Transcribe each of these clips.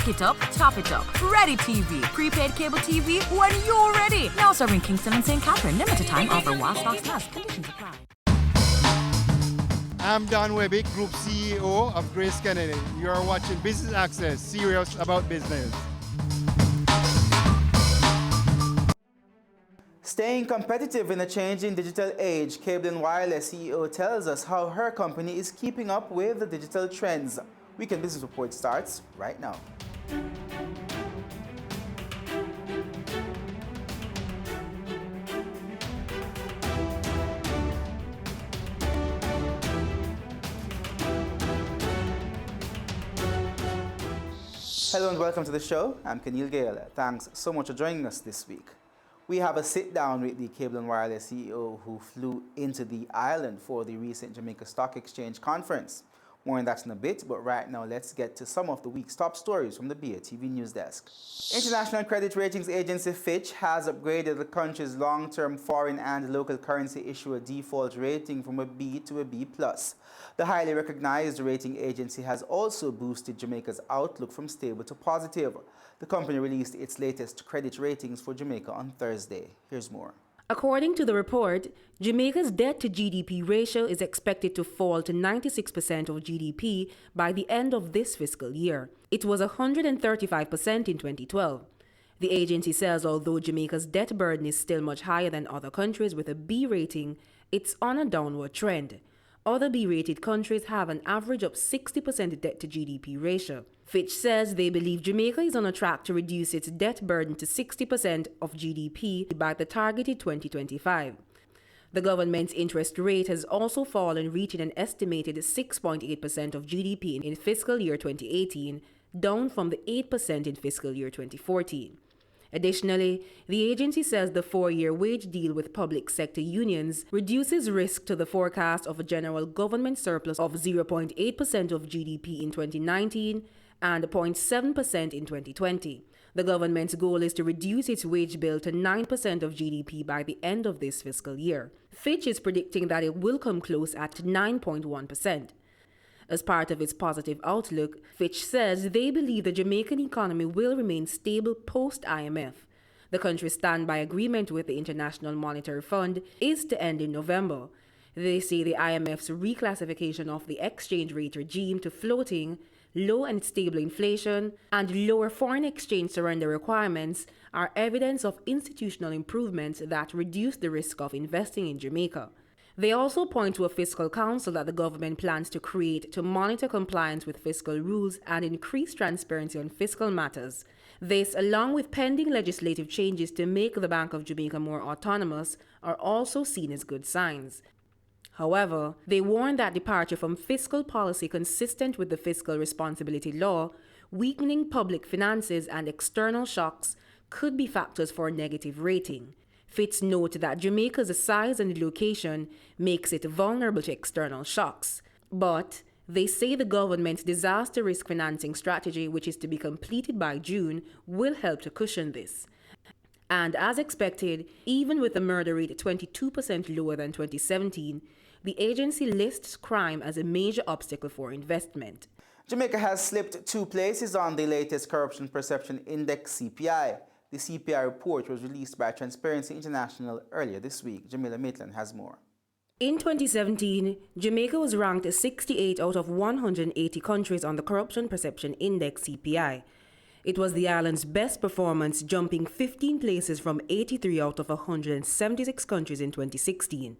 Back it up, top it up. Ready TV. Prepaid cable TV when you're ready. Now serving Kingston and St. Catherine. Limited time offer while stocks last. Conditions apply. I'm Don Webick, Group CEO of Grace Kennedy. You are watching Business Access, serious about business. Staying competitive in a changing digital age, Cable & Wireless CEO tells us how her company is keeping up with the digital trends. Weekend Business Report starts right now. Hello and welcome to the show. I'm Kenil Gale. Thanks so much for joining us this week. We have a sit-down with the Cable & Wireless CEO who flew into the island for the recent Jamaica Stock Exchange conference. More on that in a bit, but right now let's get to some of the week's top stories from the BATV News Desk. International credit ratings agency Fitch has upgraded the country's long-term foreign and local currency issuer default rating from a B to a B+. The highly recognized rating agency has also boosted Jamaica's outlook from stable to positive. The company released its latest credit ratings for Jamaica on Thursday. Here's more. According to the report, Jamaica's debt-to-GDP ratio is expected to fall to 96% of GDP by the end of this fiscal year. It was 135% in 2012. The agency says although Jamaica's debt burden is still much higher than other countries with a B rating, it's on a downward trend. Other B-rated countries have an average of 60% debt-to-GDP ratio. Fitch says they believe Jamaica is on a track to reduce its debt burden to 60% of GDP by the targeted 2025. The government's interest rate has also fallen, reaching an estimated 6.8% of GDP in fiscal year 2018, down from the 8% in fiscal year 2014. Additionally, the agency says the 4-year wage deal with public sector unions reduces risk to the forecast of a general government surplus of 0.8% of GDP in 2019 and 0.7% in 2020. The government's goal is to reduce its wage bill to 9% of GDP by the end of this fiscal year. Fitch is predicting that it will come close at 9.1%. As part of its positive outlook, Fitch says they believe the Jamaican economy will remain stable post-IMF. The country's standby agreement with the International Monetary Fund is to end in November. They say the IMF's reclassification of the exchange rate regime to floating, low and stable inflation, and lower foreign exchange surrender requirements are evidence of institutional improvements that reduce the risk of investing in Jamaica. They also point to a fiscal council that the government plans to create to monitor compliance with fiscal rules and increase transparency on fiscal matters. This, along with pending legislative changes to make the Bank of Jamaica more autonomous, are also seen as good signs. However, they warn that departure from fiscal policy consistent with the fiscal responsibility law, weakening public finances, and external shocks could be factors for a negative rating. Fitch note that Jamaica's size and location makes it vulnerable to external shocks. But they say the government's disaster risk financing strategy, which is to be completed by June, will help to cushion this. And as expected, even with the murder rate 22% lower than 2017, the agency lists crime as a major obstacle for investment. Jamaica has slipped 2 places on the latest Corruption Perception Index CPI. The CPI report was released by Transparency International earlier this week. Jamila Maitland has more. In 2017, Jamaica was ranked 68 out of 180 countries on the Corruption Perception Index CPI. It was the island's best performance, jumping 15 places from 83 out of 176 countries in 2016.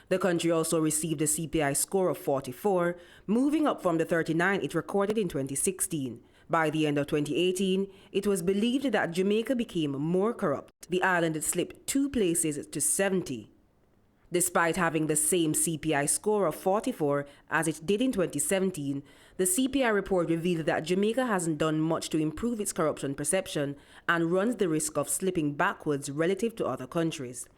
The country also received a CPI score of 44, moving up from the 39 it recorded in 2016. By the end of 2018, it was believed that Jamaica became more corrupt. The island had slipped 2 places to 70. Despite having the same CPI score of 44 as it did in 2017, the CPI report revealed that Jamaica hasn't done much to improve its corruption perception and runs the risk of slipping backwards relative to other countries.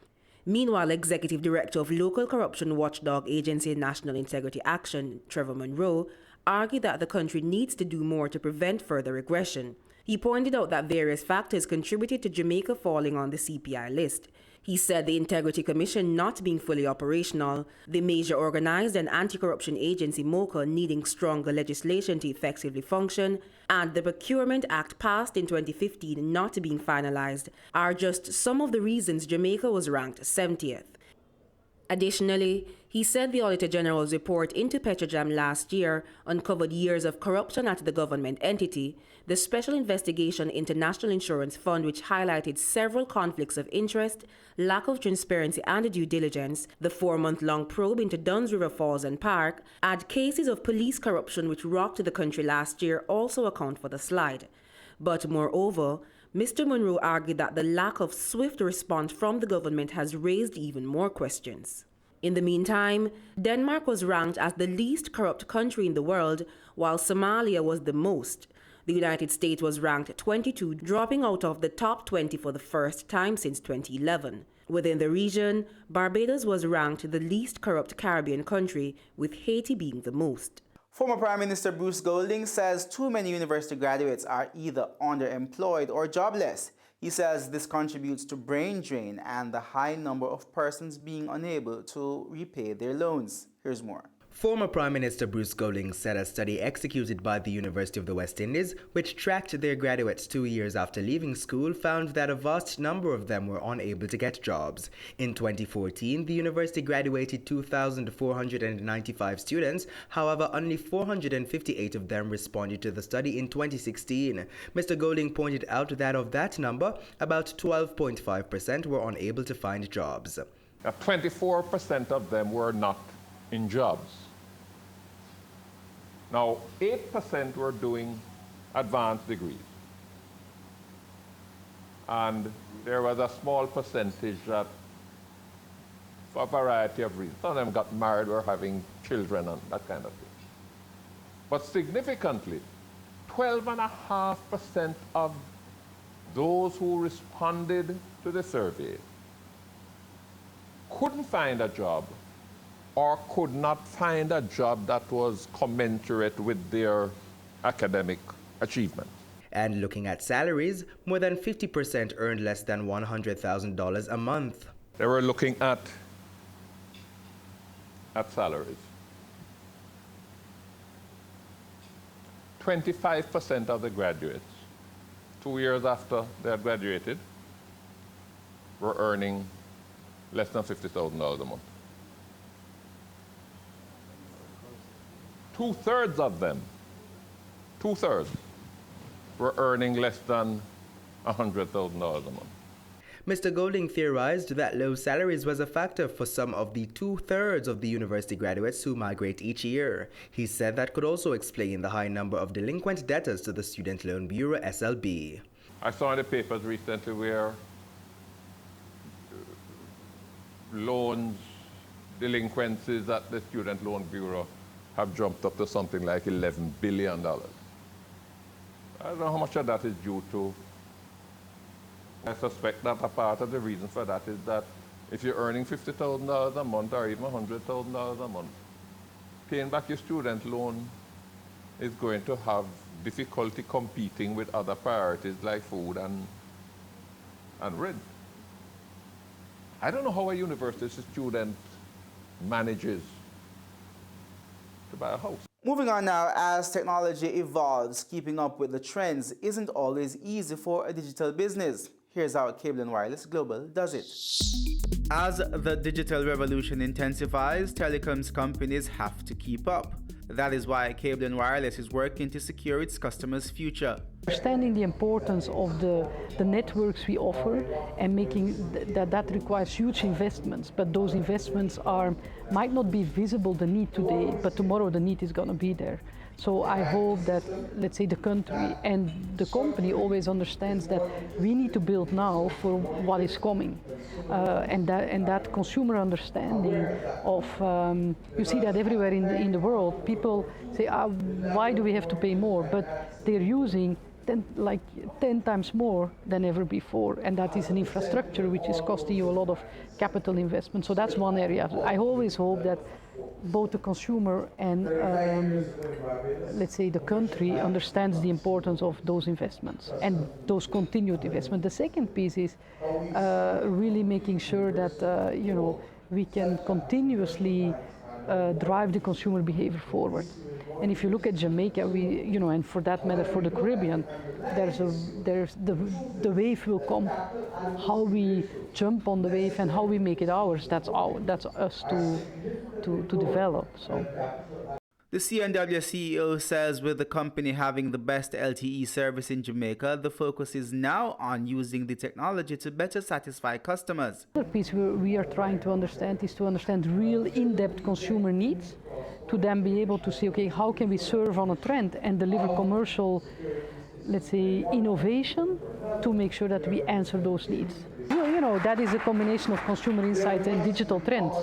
Meanwhile, Executive Director of local corruption watchdog agency National Integrity Action, Trevor Monroe, argued that the country needs to do more to prevent further regression. He pointed out that various factors contributed to Jamaica falling on the CPI list. He said the Integrity Commission not being fully operational, the major organized and anti-corruption agency MOCA needing stronger legislation to effectively function, and the Procurement Act passed in 2015 not being finalized are just some of the reasons Jamaica was ranked 70th. Additionally, he said the Auditor General's report into Petrojam last year uncovered years of corruption at the government entity, the Special Investigation into National Insurance Fund, which highlighted several conflicts of interest, lack of transparency and due diligence, the 4-month-long probe into Duns River Falls and Park, and cases of police corruption which rocked the country last year also account for the slide. But moreover, Mr. Munro argued that the lack of swift response from the government has raised even more questions. In the meantime, Denmark was ranked as the least corrupt country in the world, while Somalia was the most. The United States was ranked 22, dropping out of the top 20 for the first time since 2011. Within the region, Barbados was ranked the least corrupt Caribbean country, with Haiti being the most. Former Prime Minister Bruce Golding says too many university graduates are either underemployed or jobless. He says this contributes to brain drain and the high number of persons being unable to repay their loans. Here's more. Former Prime Minister Bruce Golding said a study executed by the University of the West Indies, which tracked their graduates 2 years after leaving school, found that a vast number of them were unable to get jobs. In 2014, the university graduated 2,495 students. However, only 458 of them responded to the study in 2016. Mr. Golding pointed out that of that number, about 12.5% were unable to find jobs. 24% of them were not in jobs. Now, 8% were doing advanced degrees. And there was a small percentage that, for a variety of reasons, some of them got married, were having children and that kind of thing. But significantly, 12.5% of those who responded to the survey couldn't find a job or could not find a job that was commensurate with their academic achievement. And looking at salaries, more than 50% earned less than $100,000 a month. They were looking at salaries. 25% of the graduates, 2 years after they had graduated, were earning less than $50,000 a month. 2/3 of them, 2/3, were earning less than $100,000 a month. Mr. Golding theorized that low salaries was a factor for some of the 2/3 of the university graduates who migrate each year. He said that could also explain the high number of delinquent debtors to the Student Loan Bureau, SLB. I saw in the papers recently where loans, delinquencies at the Student Loan Bureau have jumped up to something like $11 billion. I don't know how much of that is due to. I suspect that a part of the reason for that is that if you're earning $50,000 a month or even $100,000 a month, paying back your student loan is going to have difficulty competing with other priorities like food and rent. I don't know how a university student manages to buy a house. Moving on now, as technology evolves, keeping up with the trends isn't always easy for a digital business. Here's how Cable and Wireless Global does it. As the digital revolution intensifies, telecoms companies have to keep up. That is why Cable and Wireless is working to secure its customers' future. Understanding the importance of the networks we offer and making that requires huge investments, but those investments might not be visible, the need today, but tomorrow the need is going to be there. So I hope that, let's say, the country and the company always understands that we need to build now for what is coming. And that consumer understanding of, you see that everywhere in the world, people say, why do we have to pay more? But they're using 10 times more than ever before, and that is an infrastructure which is costing you a lot of capital investment. So that's one area. I always hope that both the consumer and let's say the country understands the importance of those investments and those continued investments. The second piece is really making sure that we can continuously drive the consumer behavior forward. And if you look at Jamaica, and for that matter for the Caribbean, the wave will come. How we jump on the wave and how we make it ours, that's us to develop. So. The C&W CEO says with the company having the best LTE service in Jamaica, the focus is now on using the technology to better satisfy customers. The piece we are trying to understand is to understand real in-depth consumer needs, to then be able to say, okay, how can we serve on a trend and deliver commercial, let's say, innovation to make sure that we answer those needs. That is a combination of consumer insights and digital trends.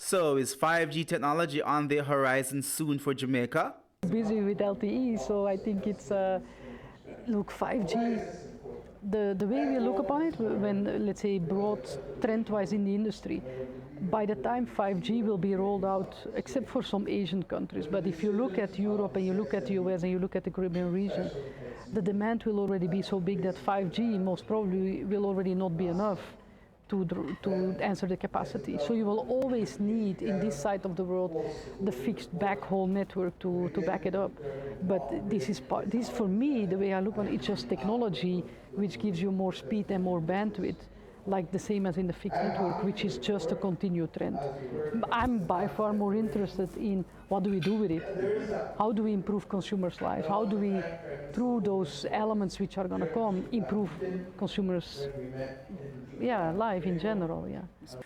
So is 5G technology on the horizon soon for Jamaica? Busy with LTE, so I think it's, 5G, the way we look upon it, when, let's say, broad trend-wise in the industry, by the time 5G will be rolled out, except for some Asian countries, but if you look at Europe and you look at the US and you look at the Caribbean region, the demand will already be so big that 5G most probably will already not be enough to answer the capacity. So you will always need, in this side of the world, the fixed backhaul network to back it up. But this for me, the way I look on it, it's just technology which gives you more speed and more bandwidth, like the same as in the fixed network, which is just a continued trend. I'm by far more interested in what do we do with it? How do we improve consumers' lives? How do we, through those elements which are going to come, improve consumers' life in general,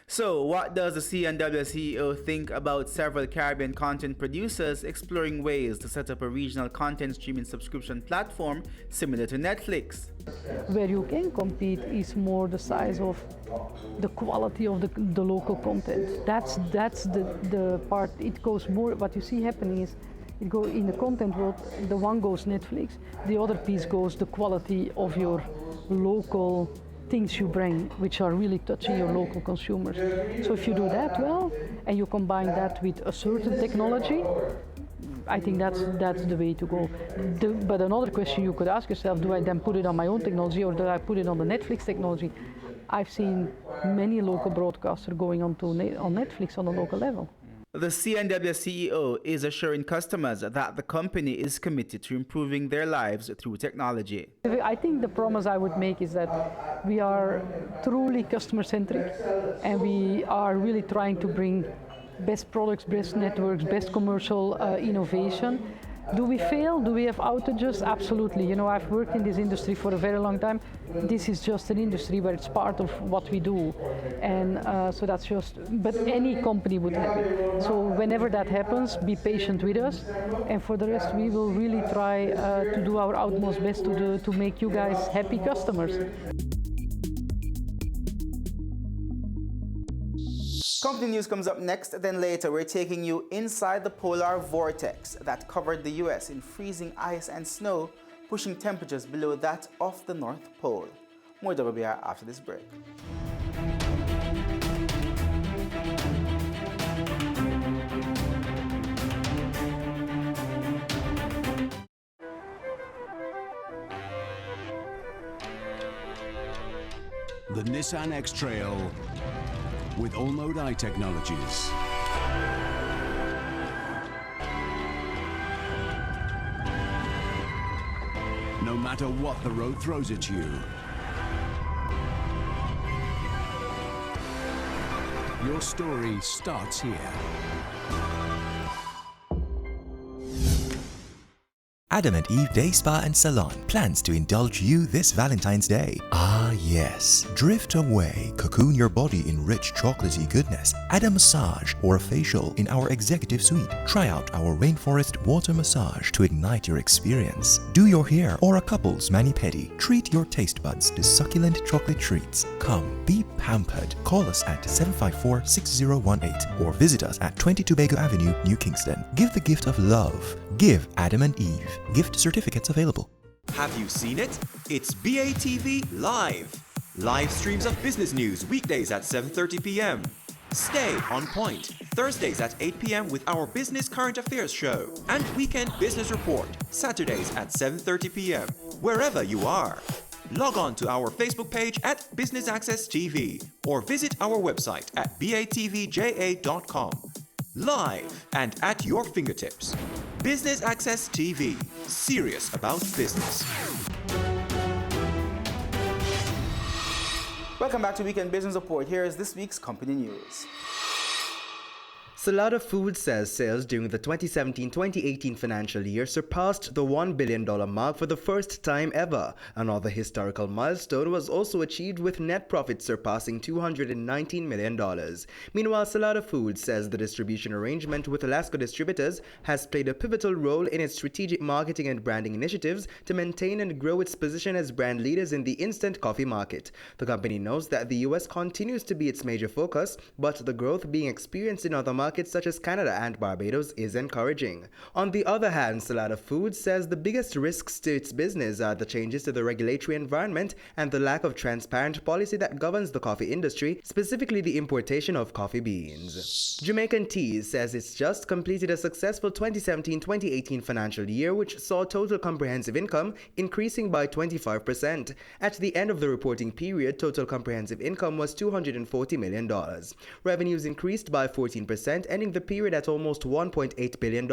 So what does the C&W CEO think about several Caribbean content producers exploring ways to set up a regional content streaming subscription platform similar to Netflix? Where you can compete is more the size of the quality of the local content. That's the part. It goes more, what you see happening is, in the content world, the one goes Netflix, the other piece goes the quality of your local things you bring, which are really touching your local consumers. So if you do that well, and you combine that with a certain technology, I think that's the way to go. But another question you could ask yourself, do I then put it on my own technology or do I put it on the Netflix technology? I've seen many local broadcasters going on Netflix on a local level. The C&W CEO is assuring customers that the company is committed to improving their lives through technology. I think the promise I would make is that we are truly customer-centric and we are really trying to bring best products, best networks, best commercial innovation. Do we fail? Do we have outages? Absolutely. I've worked in this industry for a very long time. This is just an industry where it's part of what we do. And so that's just, but any company would have it. So whenever that happens, be patient with us. And for the rest, we will really try to do our utmost best to make you guys happy customers. Company news comes up next, then later we're taking you inside the polar vortex that covered the US in freezing ice and snow, pushing temperatures below that of the North Pole. More WBR after this break. The Nissan X-Trail with All-Mode I Technologies. No matter what the road throws at you, your story starts here. Adam and Eve Day Spa and Salon plans to indulge you this Valentine's Day. Ah yes, drift away, cocoon your body in rich chocolatey goodness, add a massage or a facial in our executive suite. Try out our rainforest water massage to ignite your experience. Do your hair or a couple's mani-pedi. Treat your taste buds to succulent chocolate treats. Come, be pampered. Call us at 754-6018 or visit us at 20 Tobago Avenue, New Kingston. Give the gift of love. Give Adam and Eve. Gift certificates available. Have you seen it? It's BATV Live. Live streams of business news weekdays at 7:30 p.m. Stay on point Thursdays at 8 p.m. with our Business Current Affairs show and Weekend Business Report Saturdays at 7:30 p.m. wherever you are. Log on to our Facebook page at Business Access TV or visit our website at batvja.com. Live and at your fingertips. Business Access TV. Serious about business. Welcome back to Weekend Business Report. Here is this week's company news. Salada Foods says sales during the 2017-2018 financial year surpassed the $1 billion mark for the first time ever. Another historical milestone was also achieved with net profits surpassing $219 million. Meanwhile, Salada Foods says the distribution arrangement with Alaska Distributors has played a pivotal role in its strategic marketing and branding initiatives to maintain and grow its position as brand leaders in the instant coffee market. The company knows that the US continues to be its major focus, but the growth being experienced in other markets such as Canada and Barbados is encouraging. On the other hand, Salada Foods says the biggest risks to its business are the changes to the regulatory environment and the lack of transparent policy that governs the coffee industry, specifically the importation of coffee beans. Jamaican Teas says it's just completed a successful 2017-2018 financial year, which saw total comprehensive income increasing by 25%. At the end of the reporting period, total comprehensive income was $240 million. Revenues increased by 14%, ending the period at almost $1.8 billion.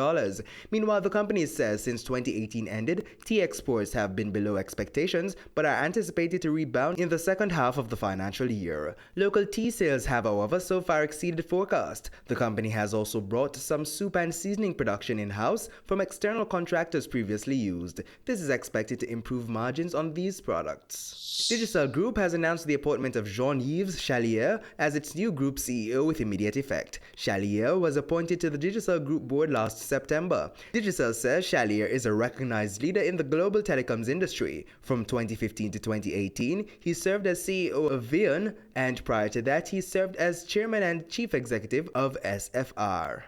Meanwhile, the company says since 2018 ended, tea exports have been below expectations but are anticipated to rebound in the second half of the financial year. Local tea sales have, however, so far exceeded forecast. The company has also brought some soup and seasoning production in-house from external contractors previously used. This is expected to improve margins on these products. Digicel Group has announced the appointment of Jean-Yves Chalier as its new group CEO with immediate effect. Chalier was appointed to the Digicel Group board last September. Digicel says Chalier is a recognized leader in the global telecoms industry. From 2015 to 2018, he served as CEO of Vion, and prior to that, he served as chairman and chief executive of SFR.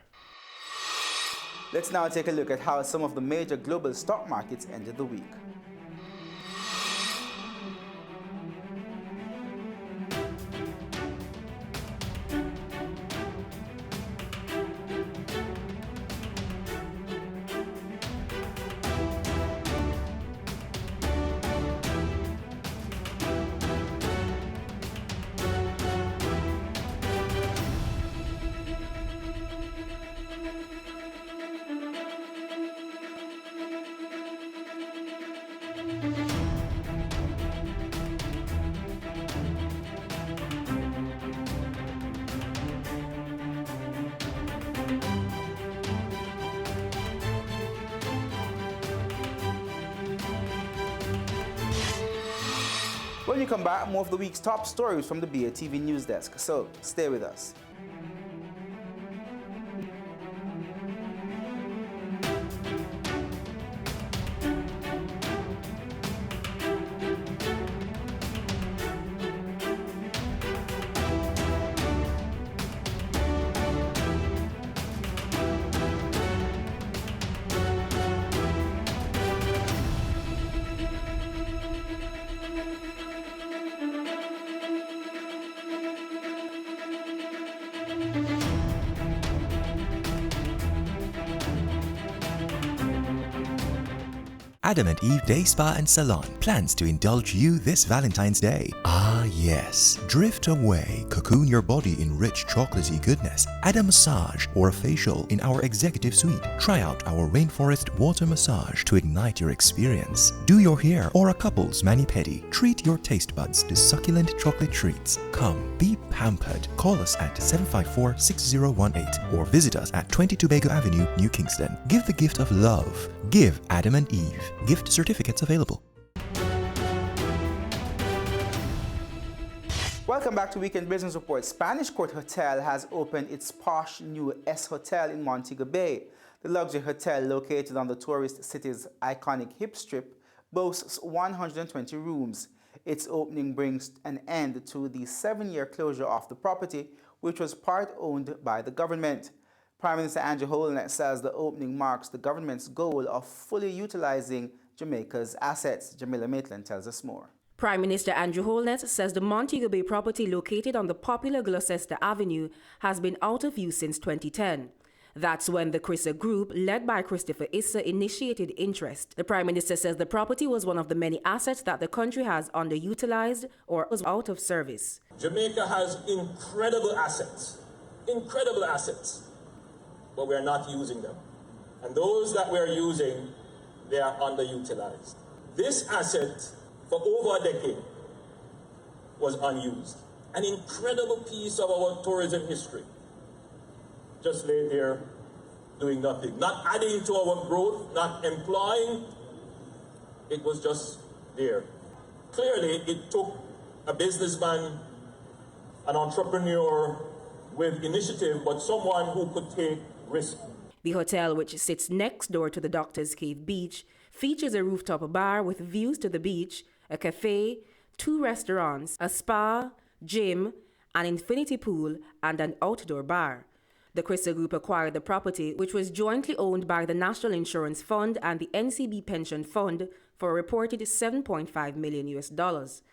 Let's now take a look at how some of the major global stock markets ended the week. When we come back, more of the week's top stories from the BATV News Desk, so stay with us. Adam and Eve Day Spa and Salon plans to indulge you this Valentine's Day. Ah yes, drift away, cocoon your body in rich chocolatey goodness, add a massage or a facial in our executive suite. Try out our rainforest water massage to ignite your experience. Do your hair or a couple's mani-pedi. Treat your taste buds to succulent chocolate treats. Come, be pampered. Call us at 754-6018 or visit us at 22 Bago Avenue, New Kingston. Give the gift of love. Give Adam and Eve. Gift certificates available. Welcome back to Weekend Business Report. Spanish Court Hotel has opened its posh new S Hotel in Montego Bay. The luxury hotel, located on the tourist city's iconic hip strip, boasts 120 rooms. Its opening brings an end to the 7-year closure of the property, which was part owned by the government. Prime Minister Andrew Holness says the opening marks the government's goal of fully utilizing Jamaica's assets. Jamila Maitland tells us more. Prime Minister Andrew Holness says the Montego Bay property located on the popular Gloucester Avenue has been out of use since 2010. That's when the Crissa Group, led by Christopher Issa, initiated interest. The Prime Minister says the property was one of the many assets that the country has underutilized or was out of service. Jamaica has incredible assets, but we're not using them. And those that we're using, they are underutilized. This asset, for over a decade, was unused. An incredible piece of our tourism history just lay there doing nothing, not adding to our growth, not employing. It was just there. Clearly, it took a businessman, an entrepreneur with initiative, but someone who could take risk. The hotel, which sits next door to the Doctor's Cave Beach, features a rooftop bar with views to the beach, a cafe, 2 restaurants, a spa, gym, an infinity pool, and an outdoor bar. The Crissa Group acquired the property, which was jointly owned by the National Insurance Fund and the NCB Pension Fund, for a reported $7.5 million.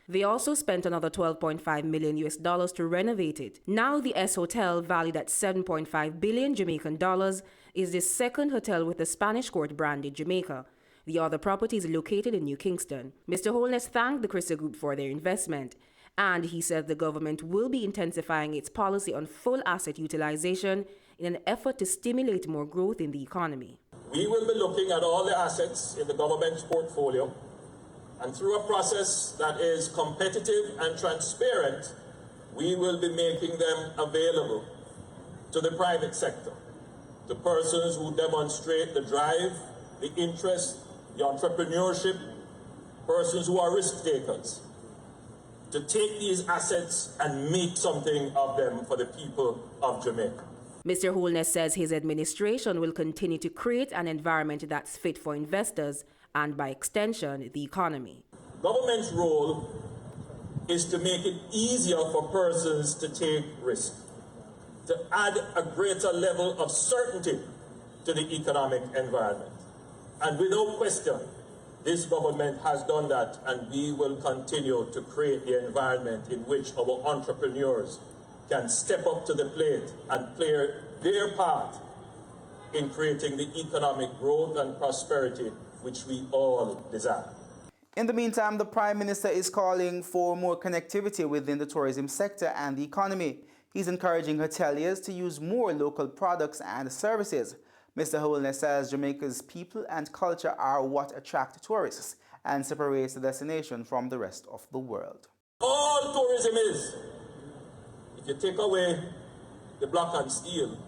They also spent another $12.5 million to renovate it. Now the S Hotel, valued at $7.5 billion Jamaican dollars, is the second hotel with the Spanish Court brand in Jamaica. The other property is located in New Kingston. Mr. Holness thanked the Crissa Group for their investment, and he said the government will be intensifying its policy on full asset utilization in an effort to stimulate more growth in the economy. We will be looking at all the assets in the government's portfolio, and through a process that is competitive and transparent, we will be making them available to the private sector, to persons who demonstrate the drive, the interest, the entrepreneurship, persons who are risk takers, to take these assets and make something of them for the people of Jamaica. Mr. Holness says his administration will continue to create an environment that's fit for investors and, by extension, the economy. Government's role is to make it easier for persons to take risk, to add a greater level of certainty to the economic environment. And without question, this government has done that, and we will continue to create the environment in which our entrepreneurs can step up to the plate and play their part in creating the economic growth and prosperity which we all desire. In the meantime, the Prime Minister is calling for more connectivity within the tourism sector and the economy. He's encouraging hoteliers to use more local products and services. Mr. Holness says Jamaica's people and culture are what attract tourists and separates the destination from the rest of the world. All tourism is, if you take away the black and steel,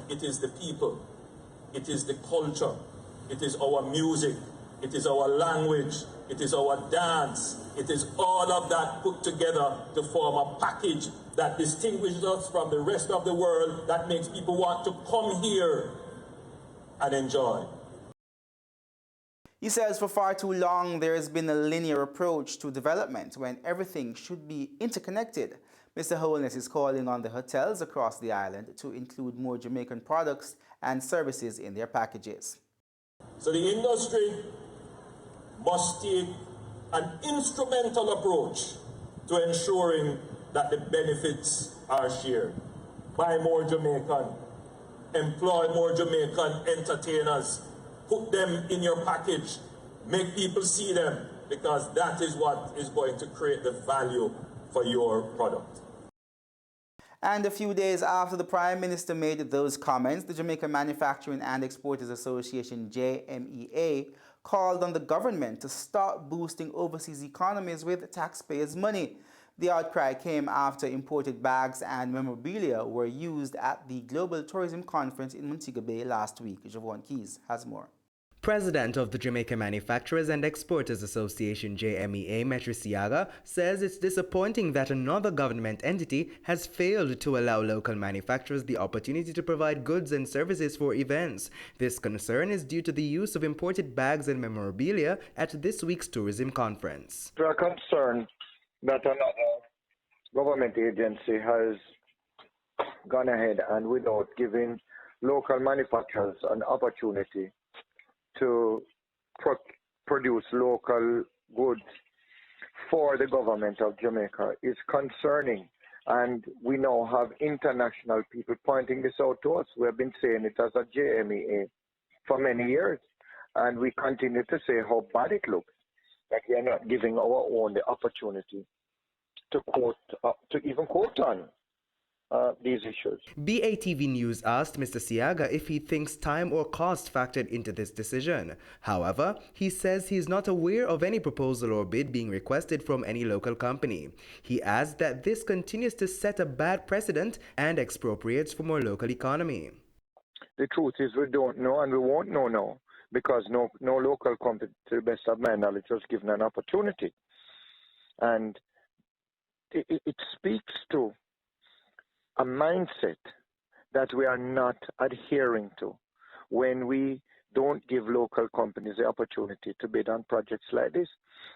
it is the people, it is the culture, it is our music, it is our language, it is our dance, it is all of that put together to form a package that distinguishes us from the rest of the world, that makes people want to come here and enjoy. He says for far too long there has been a linear approach to development when everything should be interconnected. Mr. Holness is calling on the hotels across the island to include more Jamaican products and services in their packages. So the industry must take an instrumental approach to ensuring that the benefits are shared. Buy more Jamaican, employ more Jamaican entertainers, put them in your package, make people see them, because that is what is going to create the value for your product. And a few days after the Prime Minister made those comments, the Jamaica Manufacturing and Exporters Association, JMEA, called on the government to start boosting overseas economies with taxpayers' money. The outcry came after imported bags and memorabilia were used at the Global Tourism Conference in Montego Bay last week. Javon Keys has more. President of the Jamaica Manufacturers and Exporters Association, JMEA, Metri Siaga, says it's disappointing that another government entity has failed to allow local manufacturers the opportunity to provide goods and services for events. This concern is due to the use of imported bags and memorabilia at this week's tourism conference. We are concerned that another government agency has gone ahead and without giving local manufacturers an opportunity to produce local goods for the government of Jamaica is concerning. And we now have international people pointing this out to us. We have been saying it as a JMEA for many years. And we continue to say how bad it looks, that we are not giving our own the opportunity to even quote on these issues. BATV News asked Mr. Siaga if he thinks time or cost factored into this decision. However, he says he is not aware of any proposal or bid being requested from any local company. He adds that this continues to set a bad precedent and expropriates from our local economy. The truth is we don't know and we won't know now because no local company, to the best of my knowledge, was given an opportunity. And it speaks to a mindset that we are not adhering to when we don't give local companies the opportunity to bid on projects like this.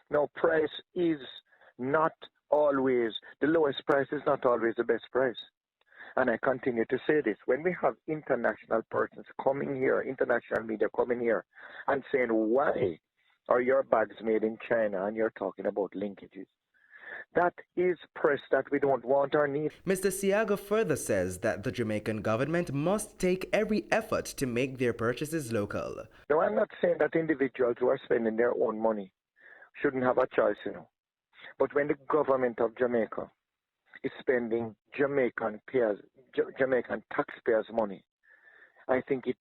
Now, price is not always, the lowest price is not always the best price. And I continue to say this. When we have international persons coming here, international media coming here and saying, why are your bags made in China and you're talking about linkages? That is press that we don't want or need. Mr. Siaga further says that the Jamaican government must take every effort to make their purchases local. No, I'm not saying that individuals who are spending their own money shouldn't have a choice, you know. But when the government of Jamaica is spending Jamaican taxpayers' money, I think it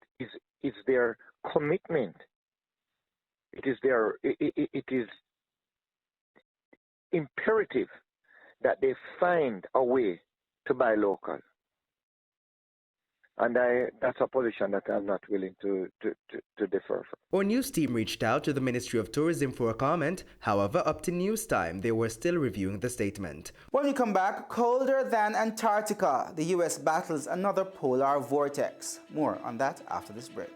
is their commitment. It is imperative that they find a way to buy local. And that's a position that I'm not willing to defer from. Our news team reached out to the Ministry of Tourism for a comment. However, up to news time, they were still reviewing the statement. When we come back, colder than Antarctica, the U.S. battles another polar vortex. More on that after this break.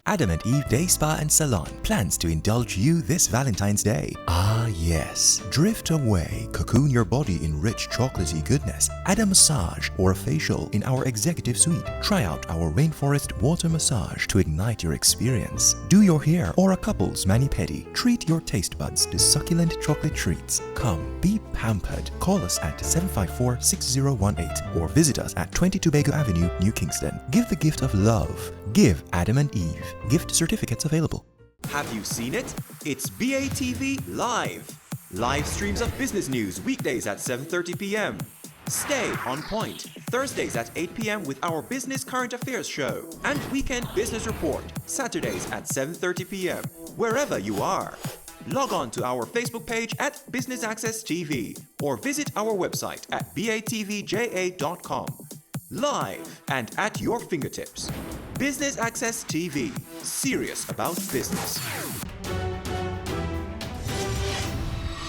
Adam and Eve Day Spa and Salon plans to indulge you this Valentine's Day. Ah yes, drift away, cocoon your body in rich chocolatey goodness, add a massage or a facial in our executive suite. Try out our rainforest water massage to ignite your experience. Do your hair or a couple's mani-pedi. Treat your taste buds to succulent chocolate treats. Come, be pampered. Call us at 754-6018 or visit us at 22 Bago Avenue, New Kingston. Give the gift of love. Give Adam and Eve. Gift certificates available. Have you seen it? It's BATV Live. Live streams of business news weekdays at 7:30 p.m. Stay on point Thursdays at 8 p.m. with our Business Current Affairs show and Weekend Business Report Saturdays at 7:30 p.m. Wherever you are. Log on to our Facebook page at Business Access TV or visit our website at batvja.com. Live and at your fingertips. Business Access TV. Serious about business.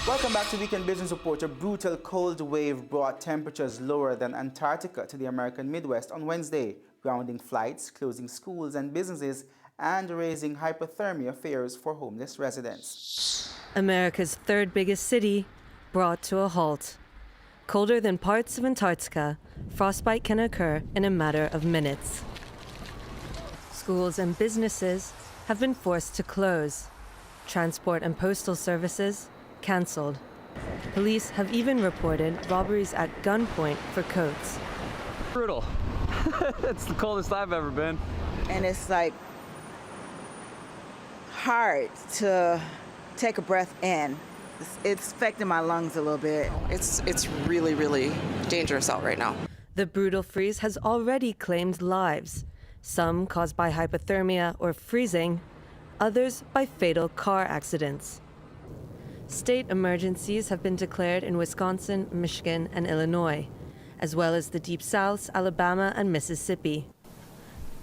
Welcome back to Weekend Business Report. A brutal cold wave brought temperatures lower than Antarctica to the American Midwest on Wednesday, grounding flights, closing schools and businesses, and raising hypothermia fears for homeless residents. America's third biggest city brought to a halt. Colder than parts of Antarctica, frostbite can occur in a matter of minutes. Schools and businesses have been forced to close. Transport and postal services cancelled. Police have even reported robberies at gunpoint for coats. Brutal. It's the coldest I've ever been. And it's like hard to take a breath in. It's affecting my lungs a little bit. It's really, really dangerous out right now. The brutal freeze has already claimed lives, some caused by hypothermia or freezing, others by fatal car accidents. State emergencies have been declared in Wisconsin, Michigan, and Illinois, as well as the Deep South, Alabama, and Mississippi.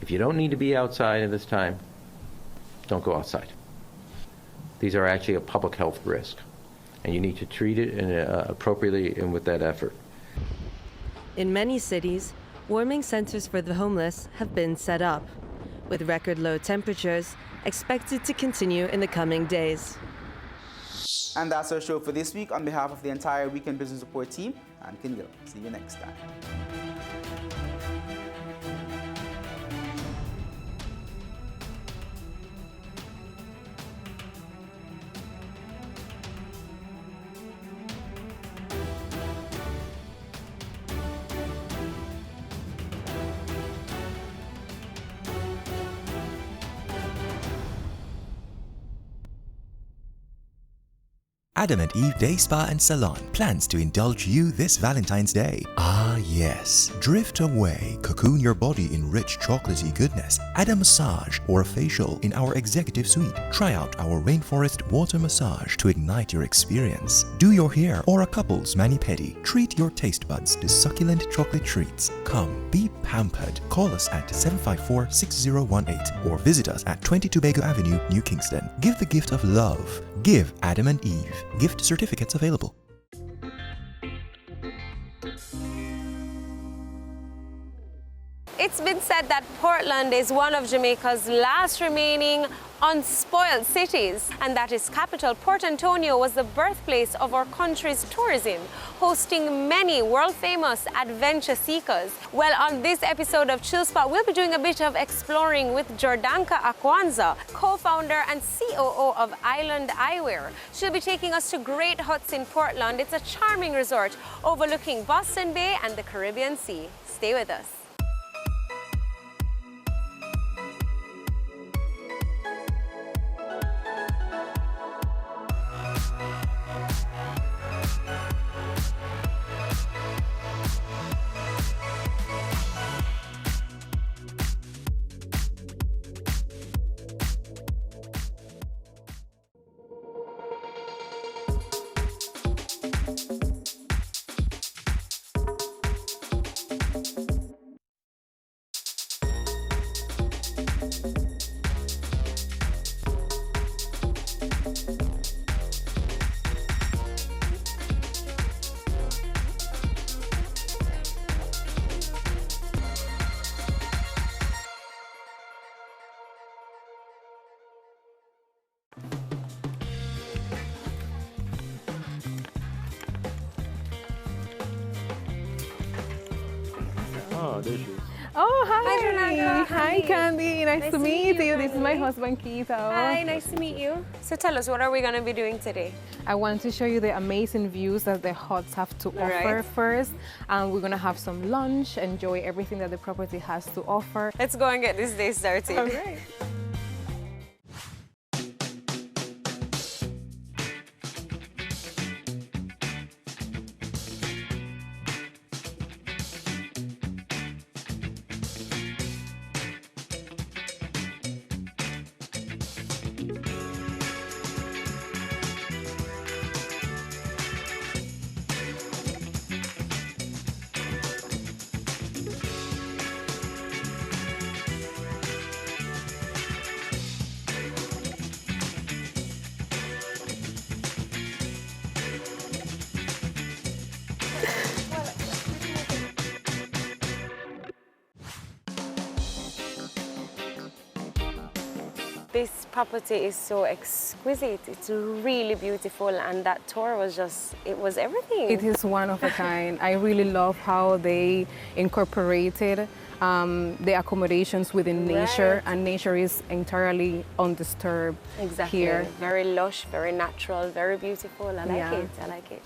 If you don't need to be outside at this time, don't go outside. These are actually a public health risk, and you need to treat it appropriately and with that effort. In many cities, warming centers for the homeless have been set up, with record low temperatures expected to continue in the coming days. And that's our show for this week. On behalf of the entire Weekend Business Report team, I'm Ken Gill. See you next time. Adam and Eve Day Spa and Salon plans to indulge you this Valentine's Day. Ah yes, drift away, cocoon your body in rich chocolatey goodness, add a massage or a facial in our executive suite. Try out our rainforest water massage to ignite your experience. Do your hair or a couple's mani-pedi. Treat your taste buds to succulent chocolate treats. Come, be pampered. Call us at 754-6018 or visit us at 20 Tobago Avenue, New Kingston. Give the gift of love. Give Adam and Eve. Gift certificates available. It's been said that Portland is one of Jamaica's last remaining unspoiled cities, and that its capital, Port Antonio, was the birthplace of our country's tourism, hosting many world-famous adventure seekers. Well, on this episode of Chill Spot, we'll be doing a bit of exploring with Jordanka Akwanza, co-founder and COO of Island Eyewear. She'll be taking us to Great Huts in Portland. It's a charming resort overlooking Boston Bay and the Caribbean Sea. Stay with us. Oh, there she is. Oh, hi. Hi, Jordanka. Hi, Candy. Nice to meet you. This is my husband, Keith. Hi, nice to meet you. So tell us, what are we going to be doing today? I want to show you the amazing views that the huts have to offer first. And we're going to have some lunch, enjoy everything that the property has to offer. Let's go and get this day started. All right. This property is so exquisite. It's really beautiful, and that tour was just, it was everything. It is one of a kind. I really love how they incorporated the accommodations within nature, and nature is entirely undisturbed here. Very lush, very natural, very beautiful. I like it. I like it.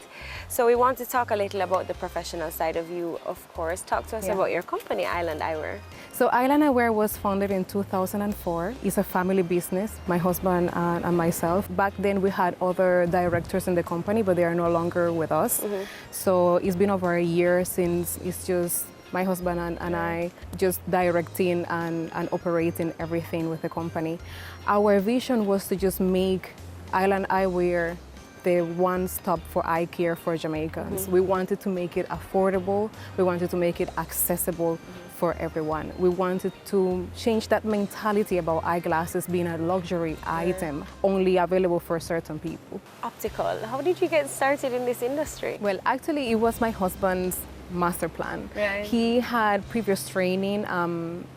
So we want to talk a little about the professional side of you, of course. Talk to us about your company, Island Eyewear. So Island Eyewear was founded in 2004. It's a family business, my husband and myself. Back then we had other directors in the company, but they are no longer with us. So it's been over a year since it's just my husband and I just directing and operating everything with the company. Our vision was to just make Island Eyewear the one-stop for eye care for Jamaicans. We wanted to make it affordable. We wanted to make it accessible for everyone. We wanted to change that mentality about eyeglasses being a luxury item, only available for certain people. Optical. How did you get started in this industry? Well, actually, it was my husband's master plan. He had previous training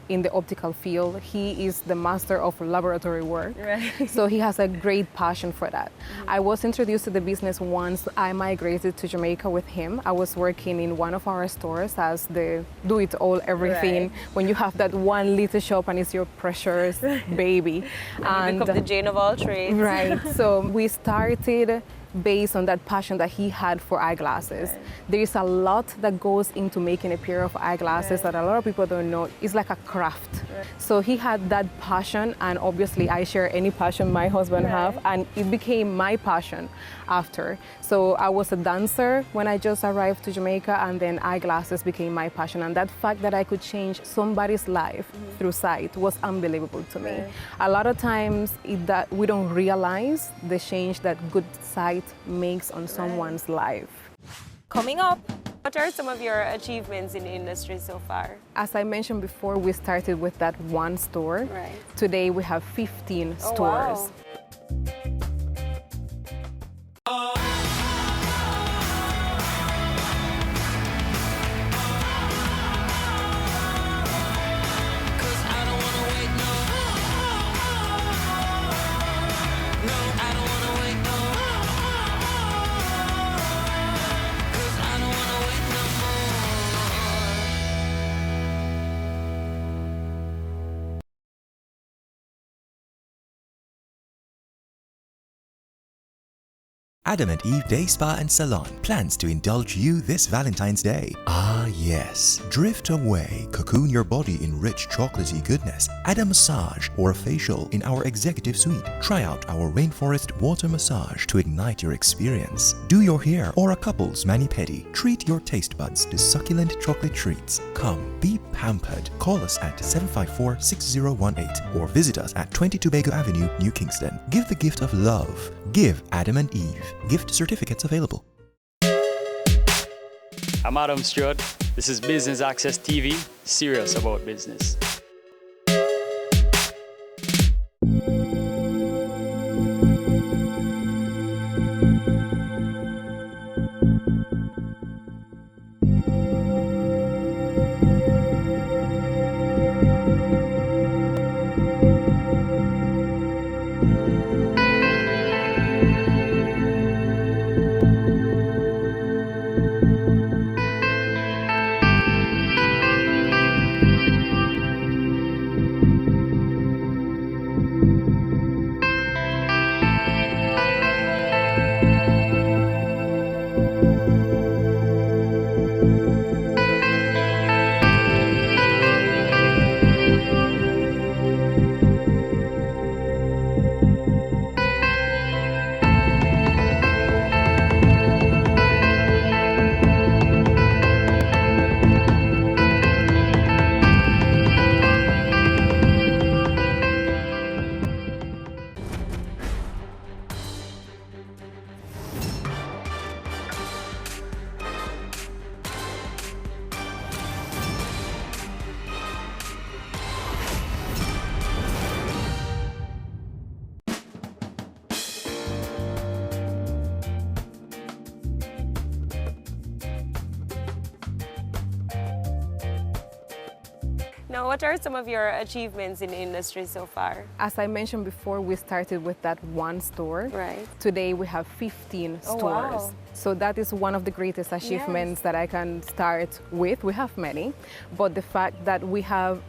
in the optical field. He is the master of laboratory work. So he has a great passion for that. I was introduced to the business once I migrated to Jamaica with him. I was working in one of our stores as the do-it-all everything. When you have that one little shop and it's your precious baby. And you become the Jane of all trades. Right. So we started based on that passion that he had for eyeglasses. Right. There is a lot that goes into making a pair of eyeglasses that a lot of people don't know. It's like a craft. Right. So he had that passion, and obviously I share any passion my husband have, and it became my passion after. So I was a dancer when I just arrived to Jamaica, and then eyeglasses became my passion. And that fact that I could change somebody's life through sight was unbelievable to me. Right. A lot of times that we don't realize the change that good sight makes on someone's life. Coming up, what are some of your achievements in the industry so far? As I mentioned before, we started with that one store. Right. Today we have 15 Oh, stores. wow. Adam and Eve Day Spa and Salon plans to indulge you this Valentine's Day. Ah yes, drift away, cocoon your body in rich chocolatey goodness, add a massage or a facial in our executive suite. Try out our rainforest water massage to ignite your experience. Do your hair or a couple's mani-pedi. Treat your taste buds to succulent chocolate treats. Come, be pampered. Call us at 754-6018 or visit us at 20 Tobago Avenue, New Kingston. Give the gift of love. Give Adam and Eve. Gift certificates available. I'm Adam Stewart. This is Business Access TV, serious about business. Now, what are some of your achievements in the industry so far? As I mentioned before, we started with that one store. Right. Today we have 15 Oh, stores. wow. So that is one of the greatest achievements that I can start with. We have many, but the fact that we have,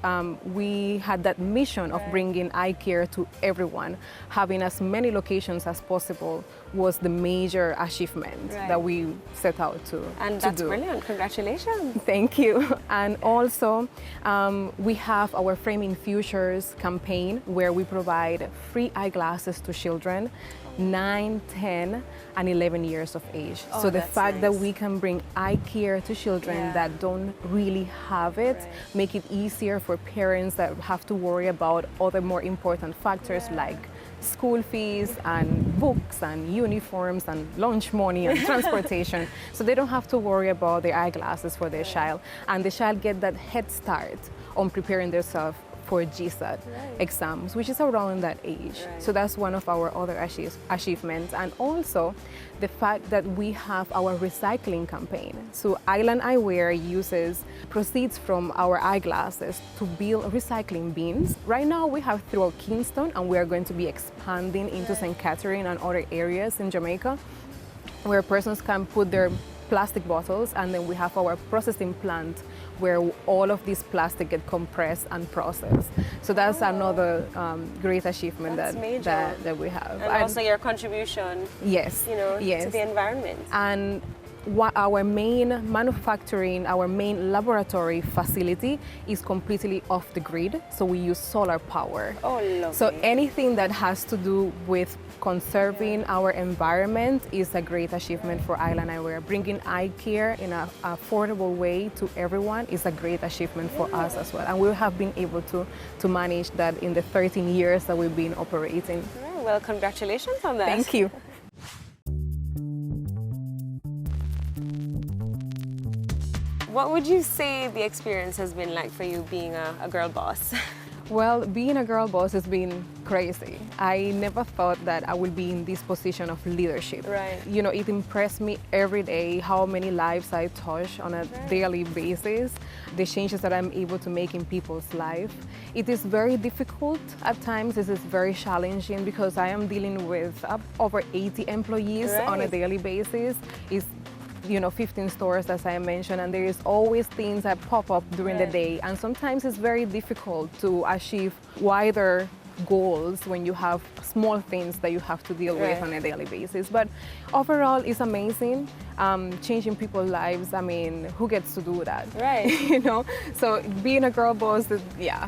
we had that mission of bringing eye care to everyone, having as many locations as possible was the major achievement that we set out to And to that's do. brilliant. Congratulations. Thank you. And also, we have our Framing Futures campaign where we provide free eyeglasses to children 9, 10, and 11 years of age. Oh, So the that's fact that nice. we can bring eye care to children that don't really have it, make it easier for parents that have to worry about other more important factors like school fees and books and uniforms and lunch money and transportation. So they don't have to worry about their eyeglasses for their child. And the child get that head start on preparing themselves for GSAT exams, which is around that age. So that's one of our other achievements. And also the fact that we have our recycling campaign. So Island Eyewear uses proceeds from our eyeglasses to build recycling bins. Right now we have throughout Kingston, and we are going to be expanding into St. Catherine and other areas in Jamaica where persons can put their plastic bottles, and then we have our processing plant where all of these plastic get compressed and processed. So that's another great achievement that we have. And also your contribution, yes, to the environment. And our main manufacturing, our main laboratory facility is completely off the grid, so we use solar power. Oh, lovely. So anything that has to do with conserving our environment is a great achievement for Island Eyewear. Bringing eye care in an affordable way to everyone is a great achievement for us as well. And we have been able to manage that in the 13 years that we've been operating. Well, congratulations on that. Thank you. What would you say the experience has been like for you being a girl boss? Well, being a girl boss has been crazy. I never thought that I would be in this position of leadership. Right. You know, it impressed me every day how many lives I touch on a daily basis, the changes that I'm able to make in people's life. It is very difficult at times. It is very challenging because I am dealing with over 80 employees on a daily basis. It's 15 stores, as I mentioned, and there is always things that pop up during the day. And sometimes it's very difficult to achieve wider goals when you have small things that you have to deal with on a daily basis. But overall, it's amazing. Changing people's lives, I mean, who gets to do that? Right. So being a girl boss, yeah.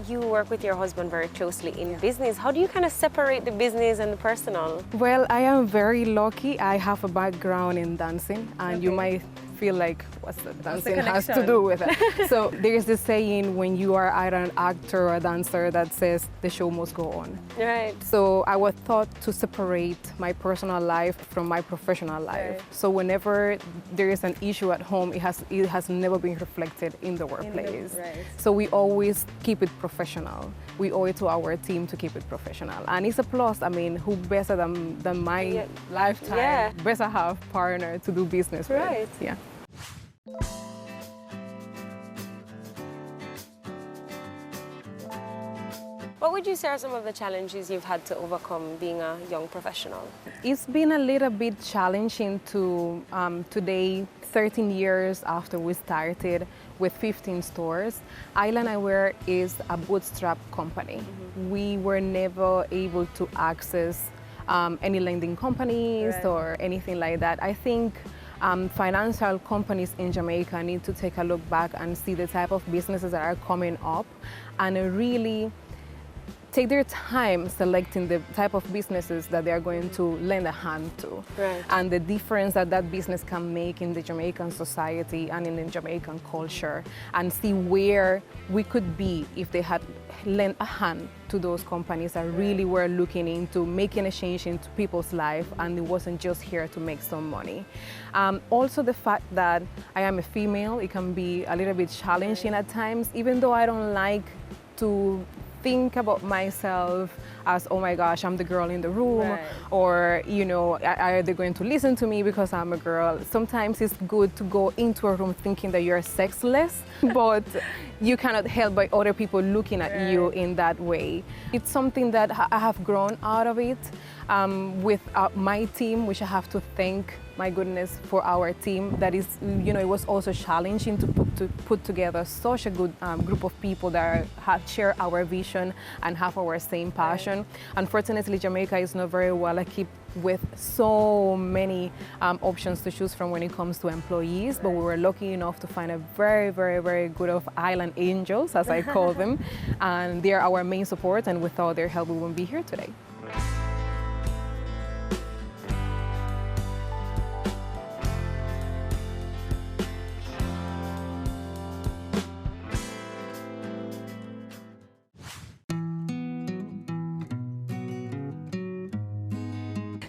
You work with your husband very closely in business. How do you kind of separate the business and the personal? Well, I am very lucky. I have a background in dancing, and you might feel like, what's the dancing has to do with it? So there's this saying when you are either an actor or a dancer that says the show must go on. Right. So I was taught to separate my personal life from my professional life. Right. So whenever there is an issue at home, it has never been reflected in the workplace. So we always keep it professional. We owe it to our team to keep it professional. And it's a plus. I mean, who better than my lifetime, better have partner to do business with. Yeah. What would you say are some of the challenges you've had to overcome being a young professional? It's been a little bit challenging to today, 13 years after we started with 15 stores. Island Eyewear is a bootstrap company. We were never able to access any lending companies or anything like that. I think financial companies in Jamaica need to take a look back and see the type of businesses that are coming up and really take their time selecting the type of businesses that they are going to lend a hand to. And the difference that business can make in the Jamaican society and in the Jamaican culture, and see where we could be if they had lent a hand to those companies that really were looking into making a change into people's life, and it wasn't just here to make some money. Also the fact that I am a female, it can be a little bit challenging at times, even though I don't like to think about myself as, oh my gosh, I'm the girl in the room, or, are they going to listen to me because I'm a girl? Sometimes it's good to go into a room thinking that you're sexless, but you cannot help by other people looking at you in that way. It's something that I have grown out of it with my team, which I have to thank, my goodness, for our team. That is, it was also challenging to put together such a good group of people that share our vision and have our same passion. Unfortunately, Jamaica is not very well equipped with so many options to choose from when it comes to employees, but we were lucky enough to find a very, very, very good of island angels, as I call them, and they're our main support, and without their help we wouldn't be here today.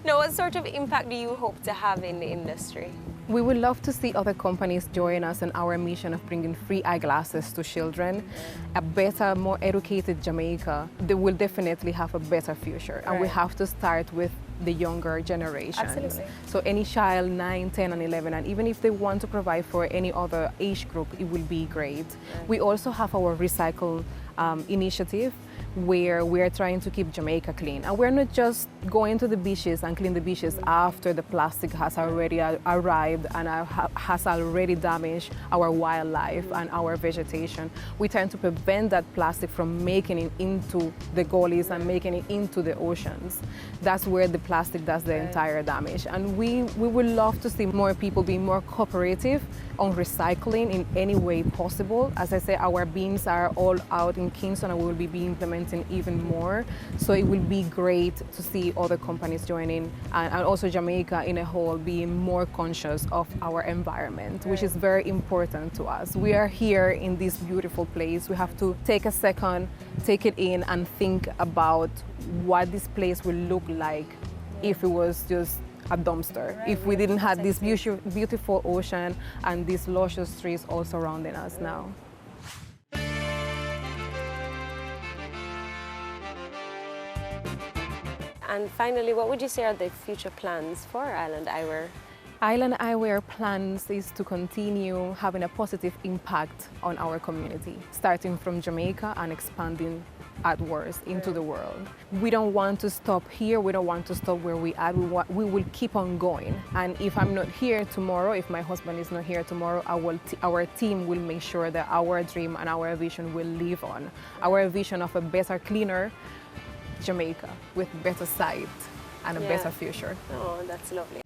Now, what sort of impact do you hope to have in the industry? We would love to see other companies join us in our mission of bringing free eyeglasses to children. A better, more educated Jamaica, they will definitely have a better future. And we have to start with the younger generations. Absolutely. So any child 9, 10, and 11, and even if they want to provide for any other age group, it will be great. We also have our recycle initiative, where we're trying to keep Jamaica clean. And we're not just going to the beaches and clean the beaches after the plastic has already arrived and has already damaged our wildlife and our vegetation. We tend to prevent that plastic from making it into the gullies and making it into the oceans. That's where the plastic does the entire damage. And we would love to see more people being more cooperative on recycling in any way possible. As I say, our beams are all out in Kingston and we will be implementing even more. So it will be great to see other companies joining and also Jamaica in a whole being more conscious of our environment, which is very important to us. We are here in this beautiful place. We have to take a second, take it in and think about what this place will look like if it was just a dumpster, if we didn't have this beautiful ocean and these luscious trees all surrounding us now. And finally, what would you say are the future plans for Island Eyewear? Island Eyewear plans is to continue having a positive impact on our community, starting from Jamaica and expanding outwards into the world. We don't want to stop here, we don't want to stop where we are, we will keep on going. And if I'm not here tomorrow, if my husband is not here tomorrow, our team will make sure that our dream and our vision will live on. Our vision of a better, cleaner Jamaica with better sight and a better future. Oh, that's lovely.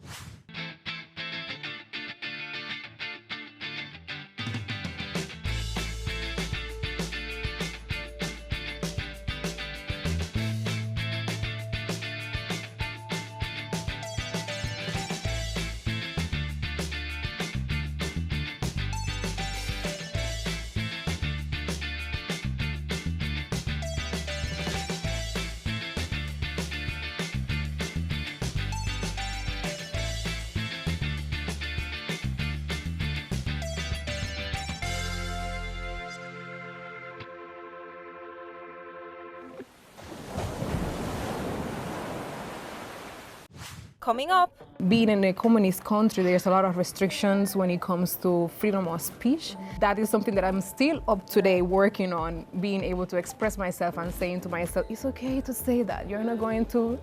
Coming up. Being in a communist country, there's a lot of restrictions when it comes to freedom of speech. That is something that I'm still up today working on, being able to express myself and saying to myself, it's okay to say that. You're not going to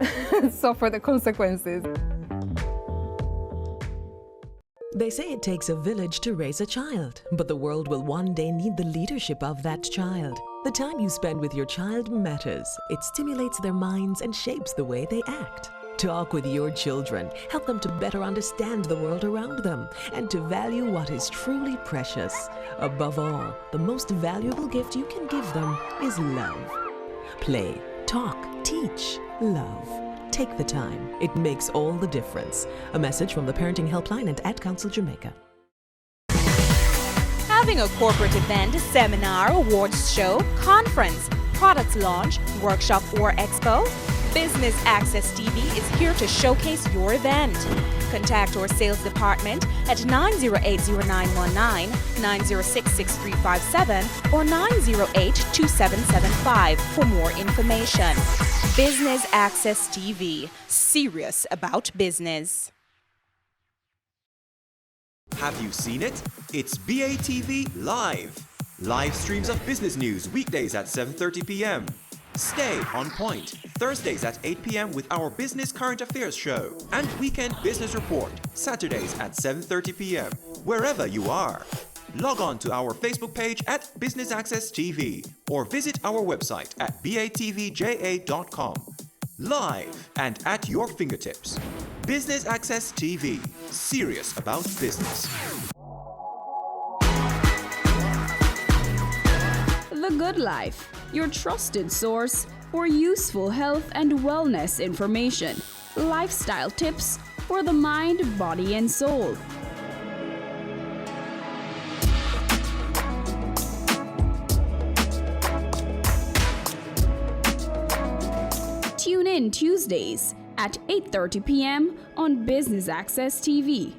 suffer the consequences. They say it takes a village to raise a child, but the world will one day need the leadership of that child. The time you spend with your child matters. It stimulates their minds and shapes the way they act. Talk with your children. Help them to better understand the world around them and to value what is truly precious. Above all, the most valuable gift you can give them is love. Play, talk, teach, love. Take the time. It makes all the difference. A message from the Parenting Helpline and Ad Council Jamaica. Having a corporate event, seminar, awards show, conference, products launch, workshop or expo? Business Access TV is here to showcase your event. Contact our sales department at 908-0919, 906-6357, or 908-2775 for more information. Business Access TV, serious about business. Have you seen it? It's BATV Live. Live streams of business news weekdays at 7:30 p.m. Stay on point Thursdays at 8 p.m. with our Business Current Affairs show and Weekend Business Report Saturdays at 7:30 p.m. wherever you are. Log on to our Facebook page at Business Access TV or visit our website at batvja.com. Live and at your fingertips. Business Access TV. Serious about business. The Good Life, your trusted source for useful health and wellness information, lifestyle tips for the mind, body, and soul. Tune in Tuesdays at 8:30 p.m. on Business Access TV.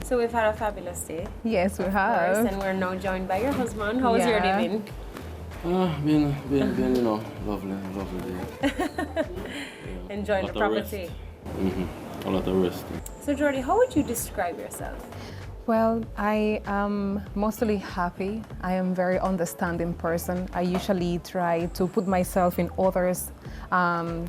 So we've had a fabulous day. Yes, we have. And we're now joined by your husband. How's your day been? Been, you know, lovely day. Enjoying the property. A lot of rest. So Jordy, how would you describe yourself? Well, I am mostly happy. I am a very understanding person. I usually try to put myself in others'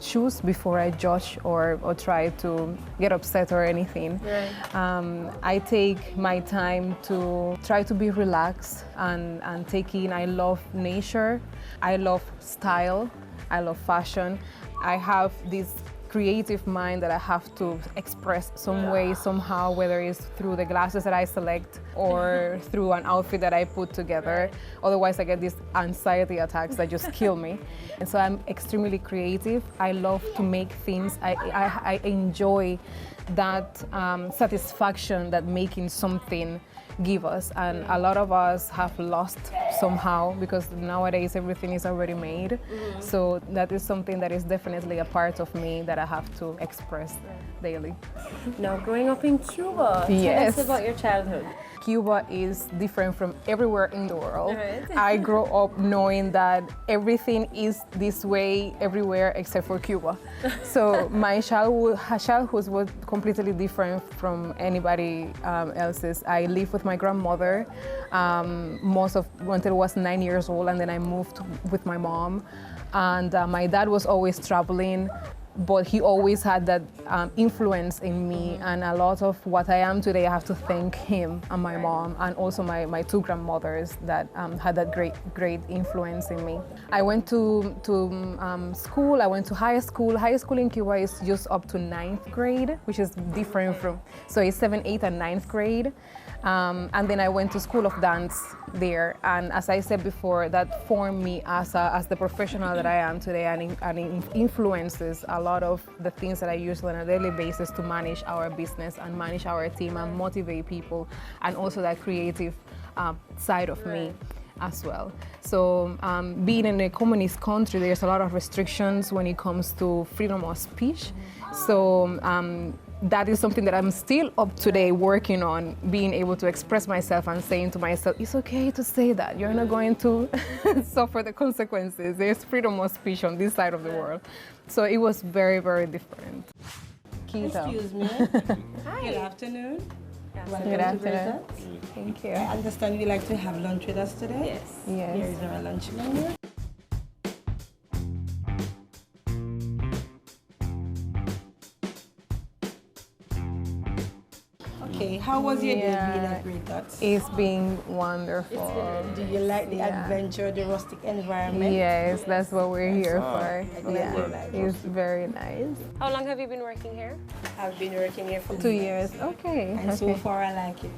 shoes before I judge or try to get upset or anything. Right. I take my time to try to be relaxed and take in. I love nature. I love style. I love fashion. I have this creative mind that I have to express some way, somehow, whether it's through the glasses that I select or through an outfit that I put together. Otherwise, I get these anxiety attacks that just kill me. And so I'm extremely creative. I love to make things. I enjoy that satisfaction that making something give us, and a lot of us have lost somehow because nowadays everything is already made. So that is something that is definitely a part of me that I have to express daily. Now, growing up in Cuba, Yes. tell us about your childhood. Cuba is different from everywhere in the world. Right. I grew up knowing that everything is this way everywhere except for Cuba. So my childhood was completely different from anybody else's. I lived with my grandmother until I was 9 years old, and then I moved with my mom. And my dad was always traveling, but he always had that influence in me, and a lot of what I am today, I have to thank him and my mom, and also my two grandmothers that had that great influence in me. I went to school. I went to high school. High school in Cuba is just up to 9th grade, which is different from, so it's 7th, 8th, and 9th grade. And then I went to School of Dance there, and as I said before, that formed me as the professional that I am today, and it influences a lot of the things that I use on a daily basis to manage our business and manage our team and motivate people, and also that creative side of me as well. So being in a communist country, there's a lot of restrictions when it comes to freedom of speech. So that is something that I'm still up today working on, being able to express myself and saying to myself, it's okay to say that. You're not going to suffer the consequences. There's freedom of speech on this side of the world. So it was very, very different. Quito. Excuse me. Hi. Good afternoon. Welcome Good to afternoon. Breakfast. Thank you. I understand you like to have lunch with us today? Yes. Yes. Here is our lunch menu. Okay, how was your day being at Great Dots? It's been wonderful. Do you like the adventure, the rustic environment? Yes, that's what we're here for. Yeah, It's very nice. How long have you been working here? I've been working here for 2 years. Okay. And so far I like it.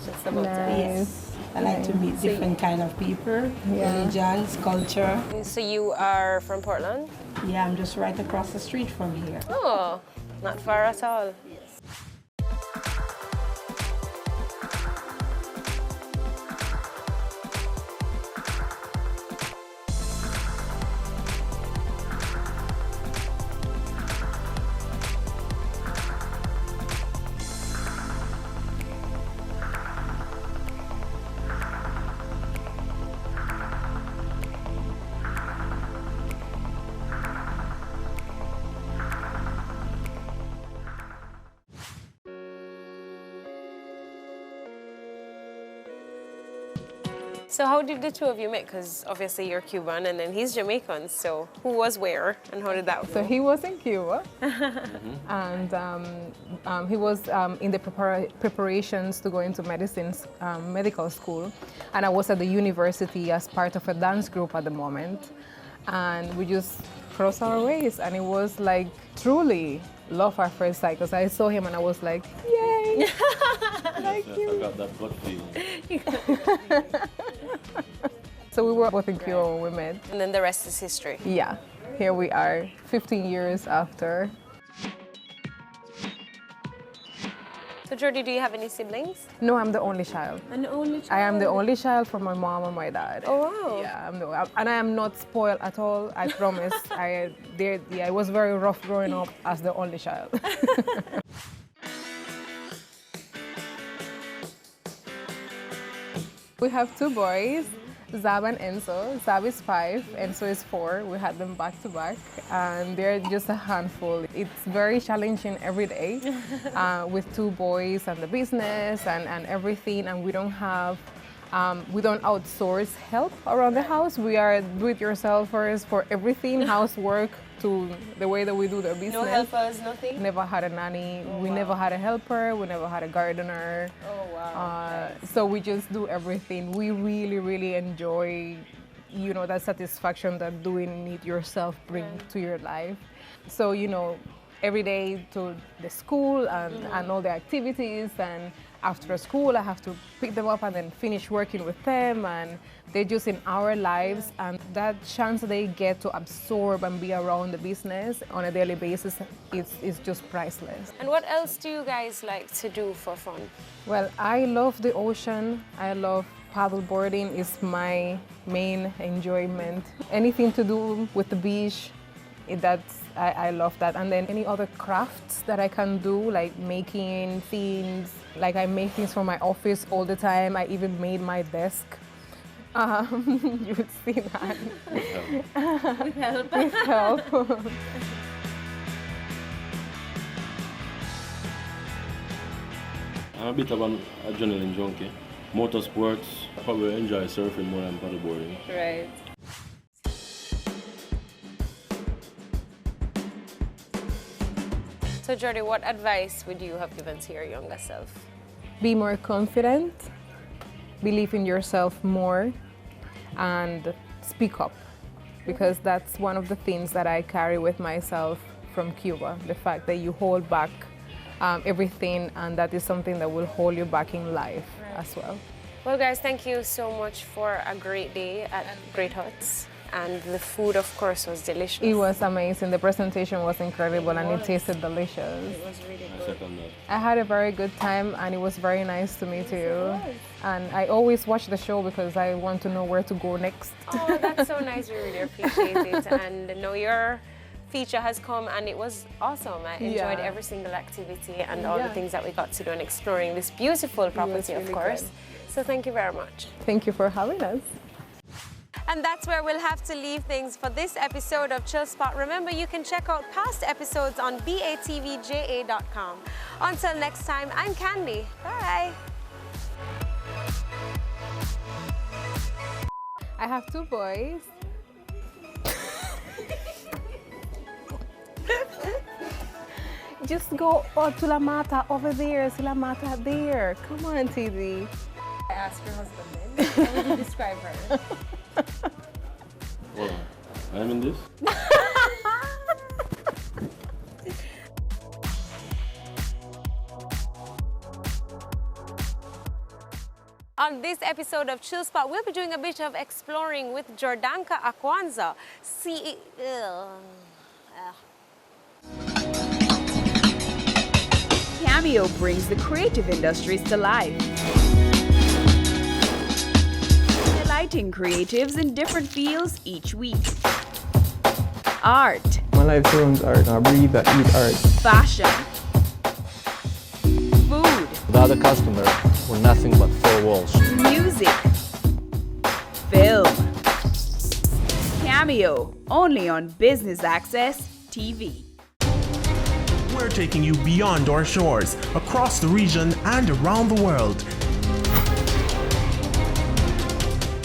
Just about Yes. I like to meet different kind of people, religions, culture. So you are from Portland? Yeah, I'm just right across the street from here. Oh, not far at all. So how did the two of you meet? Because obviously you're Cuban and then he's Jamaican. So who was where and how did that go? So he was in Cuba, and he was in the preparations to go into medical school, and I was at the university as part of a dance group at the moment, and we just crossed our ways, and it was like truly love at first sight, because I saw him and I was like, yay! Like you. I got that gut feeling. So we were both in Cuba when we met. And then the rest is history. Yeah, here we are, 15 years after. So Jordy, do you have any siblings? No, I'm the only child. An only child? I am the only child from my mom and my dad. Oh, wow. Yeah, and I am not spoiled at all, I promise. It was very rough growing up as the only child. We have 2 boys. Zab and Enzo. Zab is 5, Enzo is 4. We had them back to back, and they're just a handful. It's very challenging every day with 2 boys and the business and everything, and we don't outsource help around the house. We are do-it-yourselfers for everything, housework to the way that we do the business. No helpers, nothing? Never had a nanny. We never had a helper. We never had a gardener. Oh, wow. So we just do everything. We really, really enjoy, that satisfaction that doing it yourself brings to your life. So, every day to the school and all the activities, and after school I have to pick them up and then finish working with them, and they're just in our lives, and that chance they get to absorb and be around the business on a daily basis is just priceless. And what else do you guys like to do for fun? Well, I love the ocean. I love paddle boarding is my main enjoyment. Anything to do with the beach, I love that. And then any other crafts that I can do, like making things, like I make things for my office all the time. I even made my desk. You would see that. With help. With help. I'm a bit of an adrenaline junkie. Motorsports, I probably enjoy surfing more than paddleboarding. Right. So Jordy, what advice would you have given to your younger self? Be more confident, believe in yourself more, and speak up, because that's one of the things that I carry with myself from Cuba, the fact that you hold back everything, and that is something that will hold you back in life as well. Well guys, thank you so much for a great day at Great Huts. And the food, of course, was delicious. It was amazing. The presentation was incredible, and it tasted delicious. It was really good. I had a very good time, and it was very nice to meet you. And I always watch the show because I want to know where to go next. Oh, that's so nice. We really appreciate it. And now your feature has come, and it was awesome. I enjoyed every single activity and all the things that we got to do and exploring this beautiful property, really of course. good. So thank you very much. Thank you for having us. And that's where we'll have to leave things for this episode of Chill Spot. Remember, you can check out past episodes on batvja.com. Until next time, I'm Candy. Bye. I have 2 boys. Just go to La Mata over there. See La Mata there. Come on, TV. I asked your husband then. How would you describe her? Well, I'm in this. On this episode of Chill Spot, we'll be doing a bit of exploring with Jordanka Akwanza. Cameo brings the creative industries to life. Highlighting creatives in different fields each week. Art. My life surrounds art. I breathe, I eat art. Fashion. Food. Without a customer, we're nothing but 4 walls. Music. Film. Cameo, only on Business Access TV. We're taking you beyond our shores, across the region and around the world.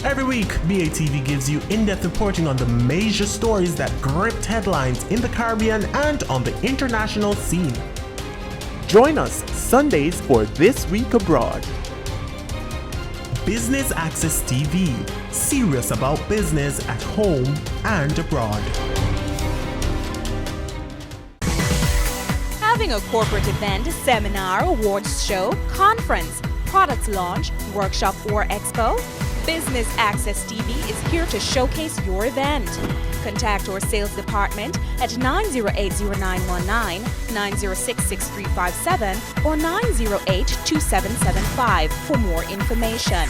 Every week, BATV gives you in-depth reporting on the major stories that gripped headlines in the Caribbean and on the international scene. Join us Sundays for This Week Abroad. Business Access TV, serious about business at home and abroad. Having a corporate event, seminar, awards show, conference, product launch, workshop, or expo? Business Access TV is here to showcase your event. Contact our sales department at 908-0919, 906-6357, or 908-2775 for more information.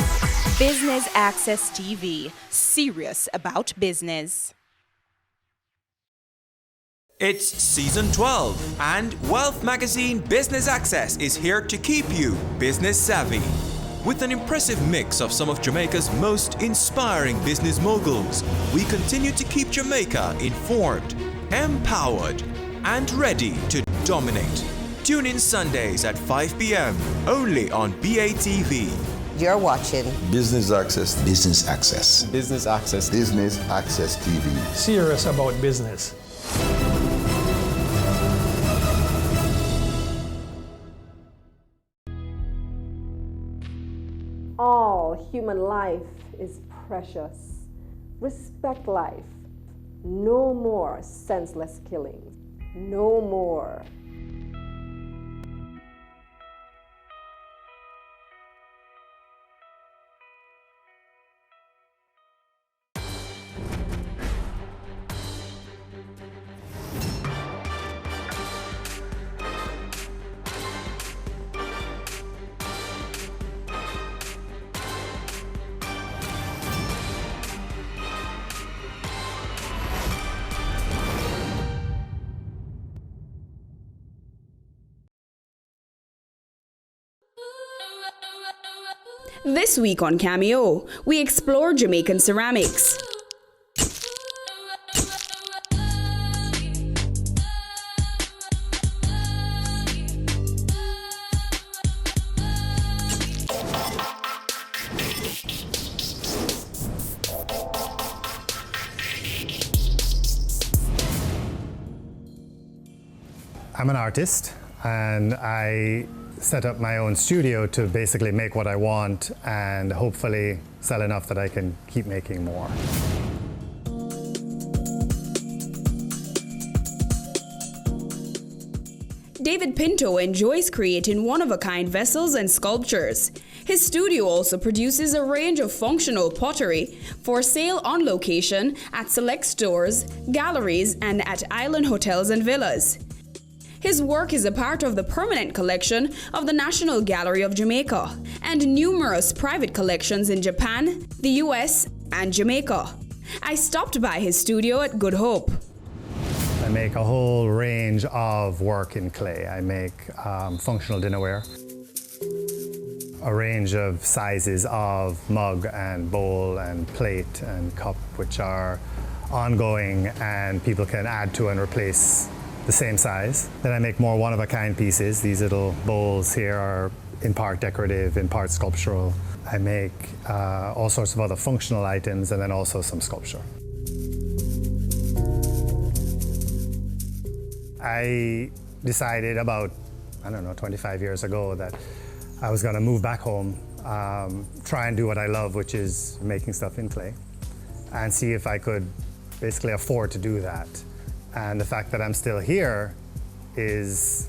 Business Access TV, serious about business. It's season 12, and Wealth Magazine Business Access is here to keep you business savvy. With an impressive mix of some of Jamaica's most inspiring business moguls, we continue to keep Jamaica informed, empowered, and ready to dominate. Tune in Sundays at 5 p.m. only on BATV. You're watching Business Access. Business Access. Business Access. Business Access TV. Serious about business. All human life is precious. Respect life. No more senseless killings. No more. This week on Cameo, we explore Jamaican ceramics. I'm an artist, and I set up my own studio to basically make what I want and hopefully sell enough that I can keep making more. David Pinto enjoys creating one-of-a-kind vessels and sculptures. His studio also produces a range of functional pottery for sale on location at select stores, galleries, and at island hotels and villas. His work is a part of the permanent collection of the National Gallery of Jamaica and numerous private collections in Japan, the US, and Jamaica. I stopped by his studio at Good Hope. I make a whole range of work in clay. I make functional dinnerware, a range of sizes of mug and bowl and plate and cup, which are ongoing and people can add to and replace the same size. Then I make more one-of-a-kind pieces. These little bowls here are in part decorative, in part sculptural. I make all sorts of other functional items and then also some sculpture. I decided about, 25 years ago that I was going to move back home, try and do what I love, which is making stuff in clay, and see if I could basically afford to do that. And the fact that I'm still here is,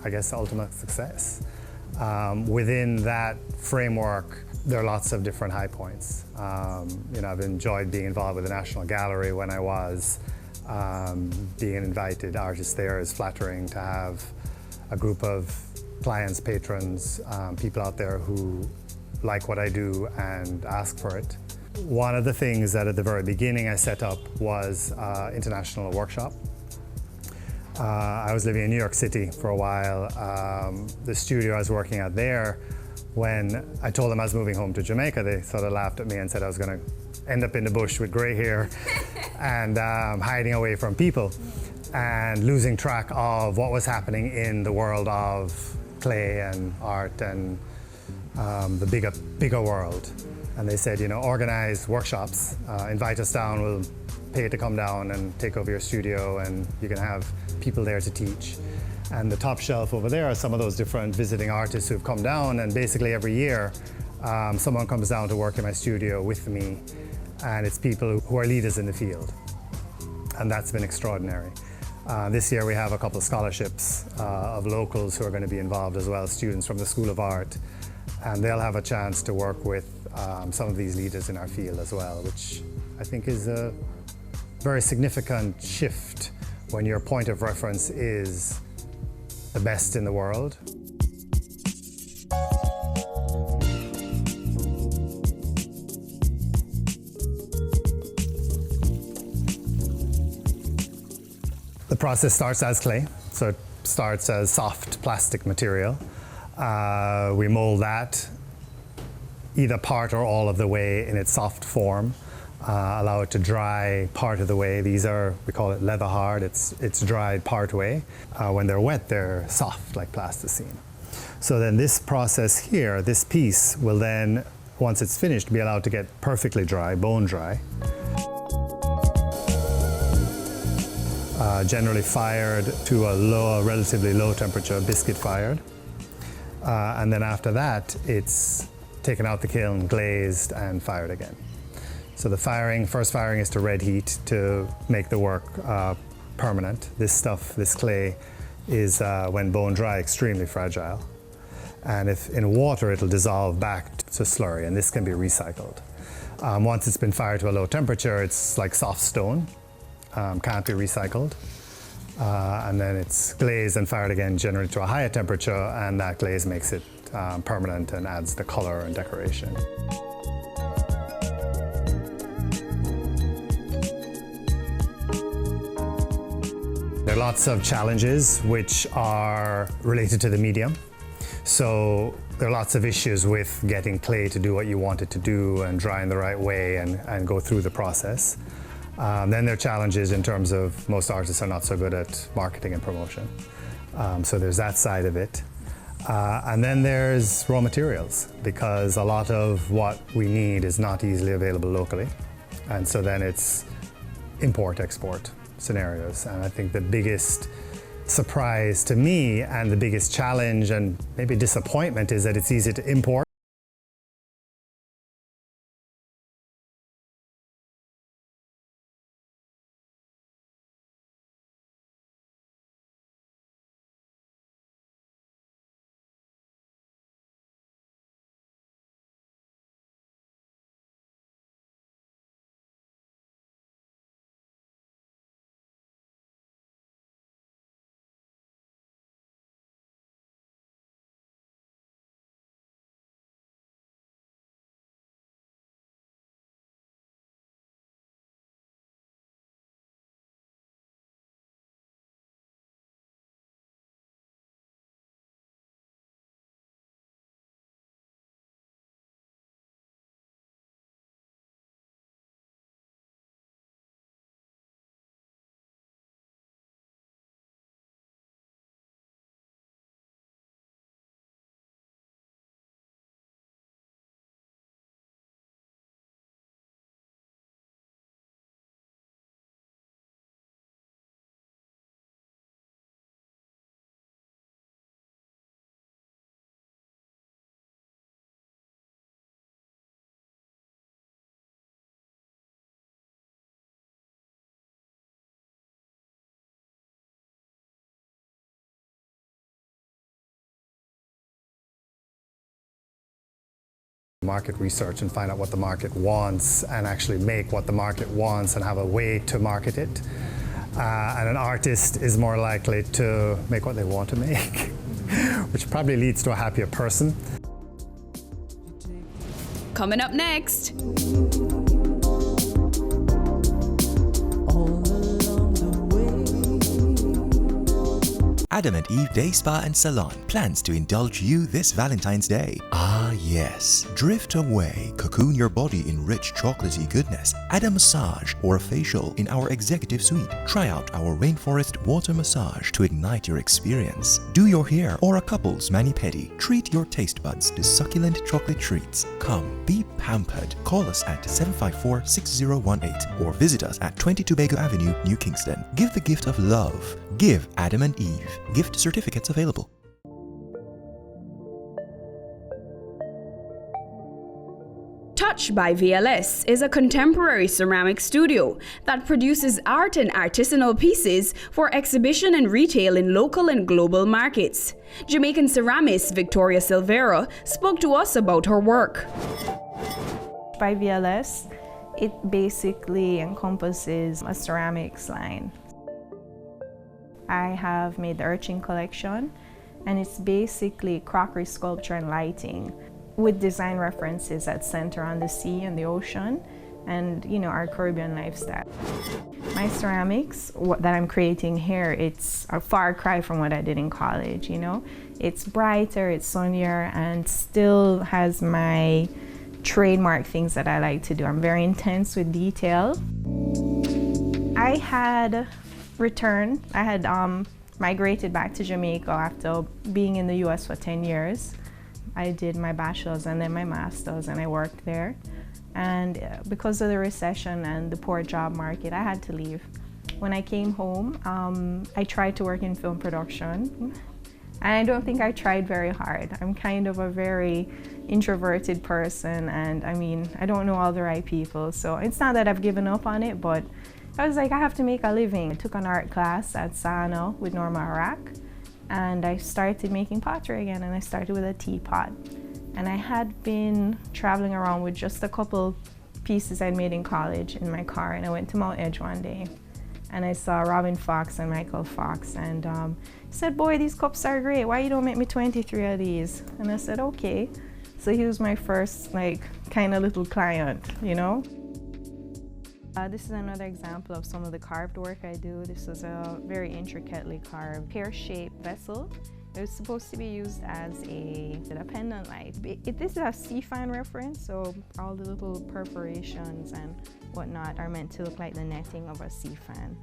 I guess, ultimate success. Within that framework, there are lots of different high points. I've enjoyed being involved with the National Gallery when I was. Being an invited artist there is flattering to have a group of clients, patrons, people out there who like what I do and ask for it. One of the things that at the very beginning I set up was international workshop. I was living in New York City for a while. The studio I was working at there, when I told them I was moving home to Jamaica, they sort of laughed at me and said I was going to end up in the bush with gray hair and hiding away from people and losing track of what was happening in the world of clay and art and the bigger world. And they said, organize workshops, invite us down, we'll pay to come down and take over your studio and you can have people there to teach. And the top shelf over there are some of those different visiting artists who've come down, and basically every year someone comes down to work in my studio with me, and it's people who are leaders in the field. And that's been extraordinary. This year we have a couple of scholarships of locals who are going to be involved as well, students from the School of Art, and they'll have a chance to work with some of these leaders in our field as well, which I think is a very significant shift when your point of reference is the best in the world. The process starts as clay, so it starts as soft plastic material. We mold that either part or all of the way in its soft form. Allow it to dry part of the way. These are, we call it leather hard. It's dried part way. When they're wet, they're soft like plasticine. So then this process here, this piece will then, once it's finished, be allowed to get perfectly dry, bone dry. Generally fired to a relatively low temperature, biscuit fired. And then after that, it's taken out the kiln, glazed, and fired again. So the first firing is to red heat to make the work permanent. This stuff, this clay, is when bone dry, extremely fragile. And if in water, it'll dissolve back to slurry, and this can be recycled. Once it's been fired to a low temperature, it's like soft stone, can't be recycled. And then it's glazed and fired again, generally to a higher temperature, and that glaze makes it permanent and adds the color and decoration. There are lots of challenges which are related to the medium. So there are lots of issues with getting clay to do what you want it to do and dry in the right way and go through the process. Then there are challenges in terms of most artists are not so good at marketing and promotion. So there's that side of it. And then there's raw materials, because a lot of what we need is not easily available locally. And so then it's import-export scenarios. And I think the biggest surprise to me and the biggest challenge and maybe disappointment is that it's easy to import. Market research and find out what the market wants and actually make what the market wants and have a way to market it. And an artist is more likely to make what they want to make, which probably leads to a happier person. Coming up next. Adam and Eve Day Spa and Salon plans to indulge you this Valentine's Day. Ah yes, drift away, cocoon your body in rich chocolatey goodness, add a massage or a facial in our executive suite. Try out our rainforest water massage to ignite your experience. Do your hair or a couple's mani-pedi. Treat your taste buds to succulent chocolate treats. Come, be pampered. Call us at 754-6018 or visit us at 20 Tobago Avenue, New Kingston. Give the gift of love. Give Adam and Eve. Gift certificates available. Touch by VLS is a contemporary ceramic studio that produces art and artisanal pieces for exhibition and retail in local and global markets. Jamaican ceramist Victoria Silvera spoke to us about her work. By VLS, it basically encompasses a ceramics line. I have made the Urchin collection, and it's basically crockery sculpture and lighting with design references that center on the sea and the ocean and, you know, our Caribbean lifestyle. My ceramics that I'm creating here, it's a far cry from what I did in college, you know. It's brighter, it's sunnier, and still has my trademark things that I like to do. I'm very intense with detail. I had returned. I had migrated back to Jamaica after being in the US for 10 years. I did my bachelor's and then my master's, and I worked there. And because of the recession and the poor job market, I had to leave. When I came home, I tried to work in film production. And I don't think I tried very hard. I'm kind of a very introverted person, and I mean, I don't know all the right people. So it's not that I've given up on it, but I was like, I have to make a living. I took an art class at Sano with Norma Arak, and I started making pottery again, and I started with a teapot. And I had been traveling around with just a couple pieces I'd made in college in my car, and I went to Mount Edge one day, and I saw Robin Fox and Michael Fox, and said, boy, these cups are great. Why you don't make me 23 of these? And I said, okay. So he was my first, like, kind of little client, you know? This is another example of some of the carved work I do. This is a very intricately carved pear-shaped vessel. It was supposed to be used as a pendant light. This is a sea fan reference, so all the little perforations and whatnot are meant to look like the netting of a sea fan.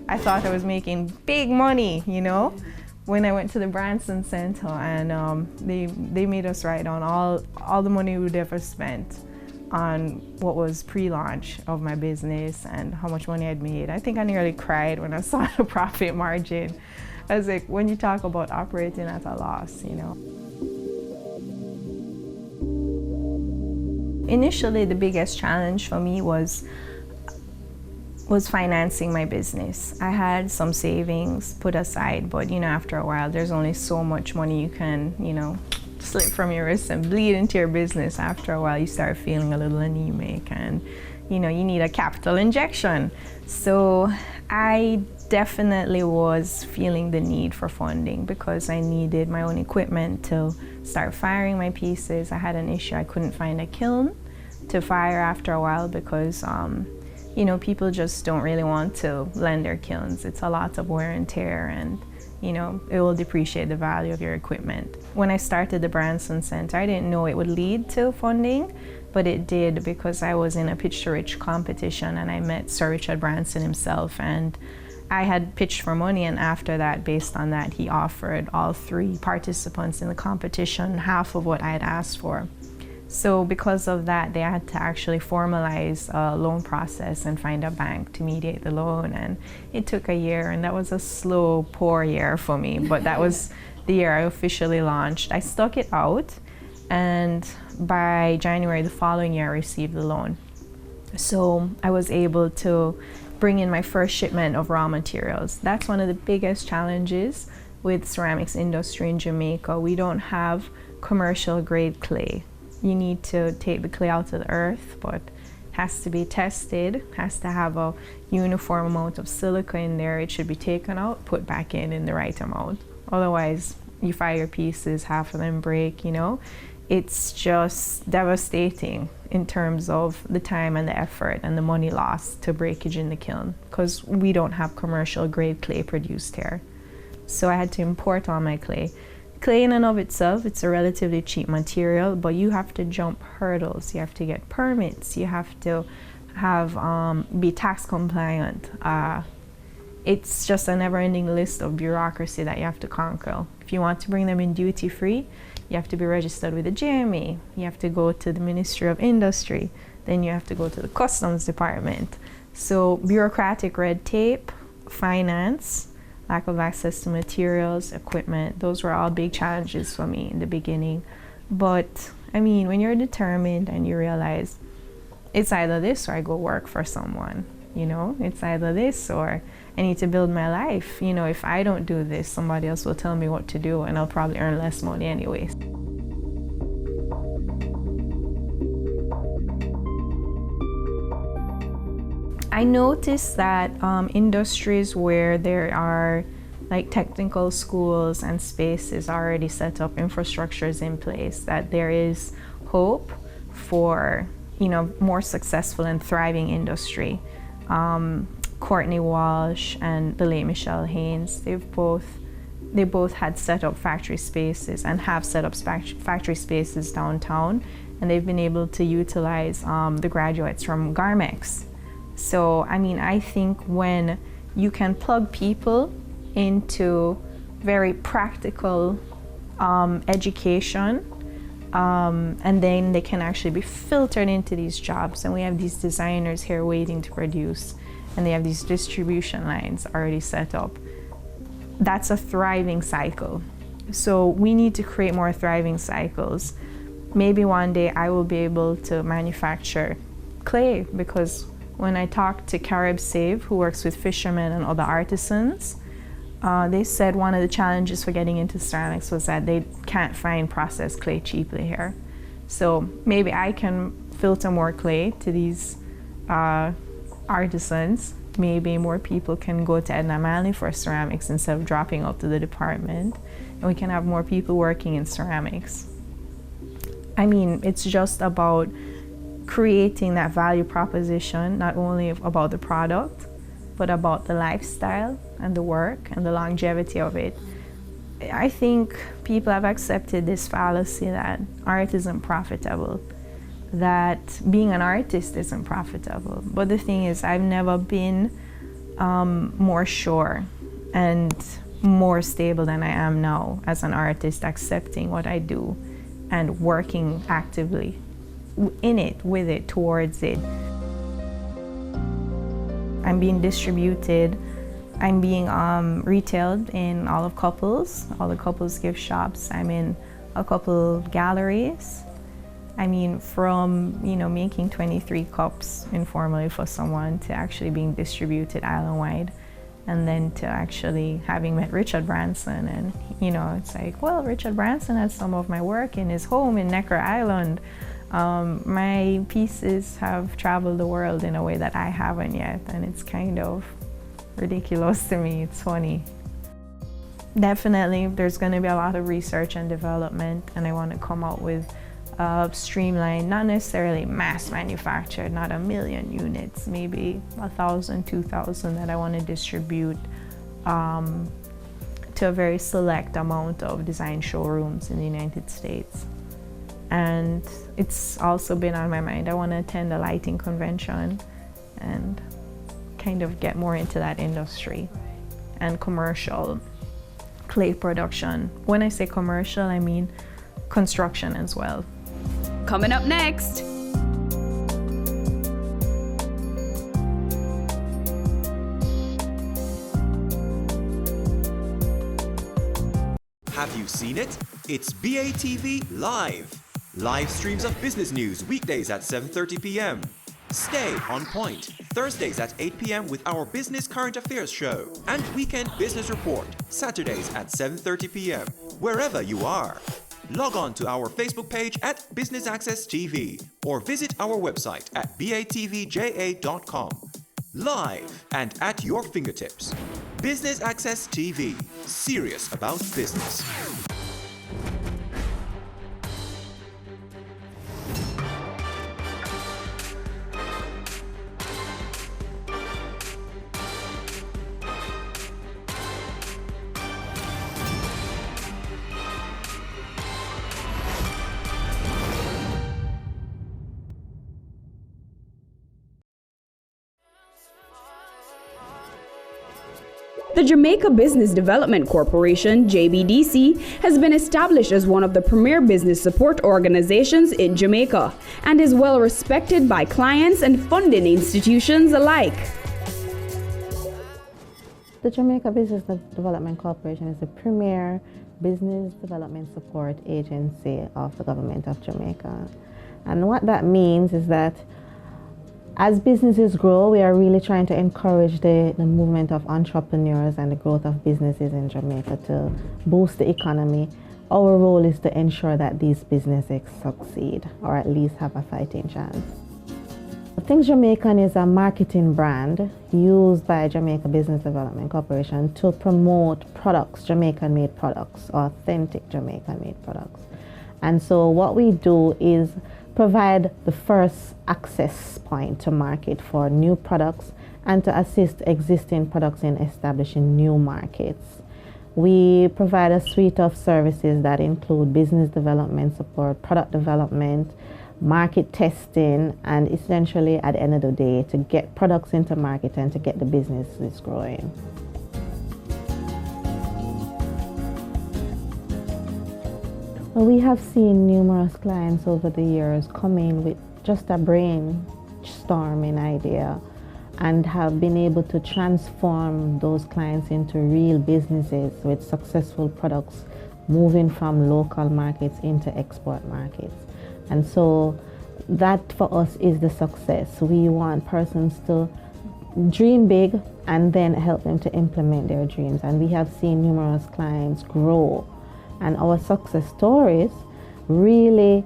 I thought I was making big money, you know, when I went to the Branson Center, and they made us write down all the money we'd ever spent on what was pre-launch of my business and how much money I'd made. I think I nearly cried when I saw the profit margin. I was like, when you talk about operating at a loss, you know. Initially, the biggest challenge for me was financing my business. I had some savings put aside, but you know, after a while, there's only so much money you can, you know, slip from your wrist and bleed into your business. After a while, you start feeling a little anemic, and you know, you need a capital injection. So I definitely was feeling the need for funding because I needed my own equipment to start firing my pieces. I had an issue. I couldn't find a kiln to fire after a while because you know, people just don't really want to lend their kilns. It's a lot of wear and tear, and you know, it will depreciate the value of your equipment. When I started the Branson Center, I didn't know it would lead to funding, but it did because I was in a Pitch to Rich competition and I met Sir Richard Branson himself, and I had pitched for money, and after that, based on that, he offered all 3 participants in the competition half of what I had asked for. So because of that, they had to actually formalize a loan process and find a bank to mediate the loan, and it took a year, and that was a slow, poor year for me, but that was the year I officially launched. I stuck it out, and by January the following year, I received the loan. So I was able to bring in my first shipment of raw materials. That's one of the biggest challenges with ceramics industry in Jamaica. We don't have commercial grade clay. You need to take the clay out of the earth, but it has to be tested, has to have a uniform amount of silica in there. It should be taken out, put back in the right amount. Otherwise, you fire your pieces, half of them break, you know. It's just devastating in terms of the time and the effort and the money lost to breakage in the kiln, because we don't have commercial grade clay produced here. So I had to import all my clay. Clay in and of itself, it's a relatively cheap material, but you have to jump hurdles. You have to get permits. You have to be tax compliant. It's just a never-ending list of bureaucracy that you have to conquer. If you want to bring them in duty-free, you have to be registered with the JMA. You have to go to the Ministry of Industry. Then you have to go to the Customs Department. So bureaucratic red tape, finance, lack of access to materials, equipment, those were all big challenges for me in the beginning. But I mean, when you're determined and you realize it's either this or I go work for someone, you know, it's either this or I need to build my life. You know, if I don't do this, somebody else will tell me what to do, and I'll probably earn less money anyways. I noticed that industries where there are like technical schools and spaces already set up, infrastructures in place, that there is hope for, you know, more successful and thriving industry. Courtney Walsh and the late Michelle Haynes, they both had set up factory spaces and have set up factory spaces downtown, and they've been able to utilize the graduates from Garmex. So, I mean, I think when you can plug people into very practical education, and then they can actually be filtered into these jobs. And we have these designers here waiting to produce, and they have these distribution lines already set up. That's a thriving cycle. So we need to create more thriving cycles. Maybe one day I will be able to manufacture clay, because when I talked to Carib Save, who works with fishermen and other artisans, they said one of the challenges for getting into ceramics was that they can't find processed clay cheaply here. So maybe I can filter more clay to these artisans. Maybe more people can go to Edna Manley for ceramics instead of dropping out to the department, and we can have more people working in ceramics. I mean, it's just about creating that value proposition, not only about the product, but about the lifestyle and the work and the longevity of it. I think people have accepted this fallacy that art isn't profitable, that being an artist isn't profitable. But the thing is, I've never been more sure and more stable than I am now as an artist, accepting what I do and working actively in it, with it, towards it. I'm being distributed, I'm being retailed in all of Couples, all the Couples gift shops. I'm in a couple galleries. I mean, from, you know, making 23 cups informally for someone to actually being distributed island-wide, and then to actually having met Richard Branson, and, you know, it's like, well, Richard Branson has some of my work in his home in Necker Island. My pieces have traveled the world in a way that I haven't yet, and it's kind of ridiculous to me. It's funny. Definitely, there's going to be a lot of research and development, and I want to come out with streamlined, not necessarily mass manufactured, not 1 million units, maybe 1,000, 2,000 that I want to distribute to a very select amount of design showrooms in the United States. And it's also been on my mind. I want to attend a lighting convention and kind of get more into that industry and commercial clay production. When I say commercial, I mean construction as well. Coming up next. Have you seen it? It's BATV Live. Live streams of business news weekdays at 7:30 p.m. Stay on point Thursdays at 8 p.m. with our Business Current Affairs show, and Weekend Business Report Saturdays at 7:30 p.m. wherever you are. Log on to our Facebook page at Business Access TV or visit our website at batvja.com. Live and at your fingertips. Business Access TV. Serious about business. The Jamaica Business Development Corporation, JBDC, has been established as one of the premier business support organizations in Jamaica and is well respected by clients and funding institutions alike. The Jamaica Business Development Corporation is the premier business development support agency of the government of Jamaica. And what that means is that as businesses grow, we are really trying to encourage the movement of entrepreneurs and the growth of businesses in Jamaica to boost the economy. Our role is to ensure that these businesses succeed, or at least have a fighting chance. Things Jamaican is a marketing brand used by Jamaica Business Development Corporation to promote products, Jamaican-made products, authentic Jamaican-made products. And so what we do is provide the first access point to market for new products and to assist existing products in establishing new markets. We provide a suite of services that include business development support, product development, market testing, and essentially at the end of the day to get products into market and to get the businesses growing. Well, we have seen numerous clients over the years come in with just a brainstorming idea and have been able to transform those clients into real businesses with successful products moving from local markets into export markets. And so that for us is the success. We want persons to dream big and then help them to implement their dreams. And we have seen numerous clients grow. And our success stories really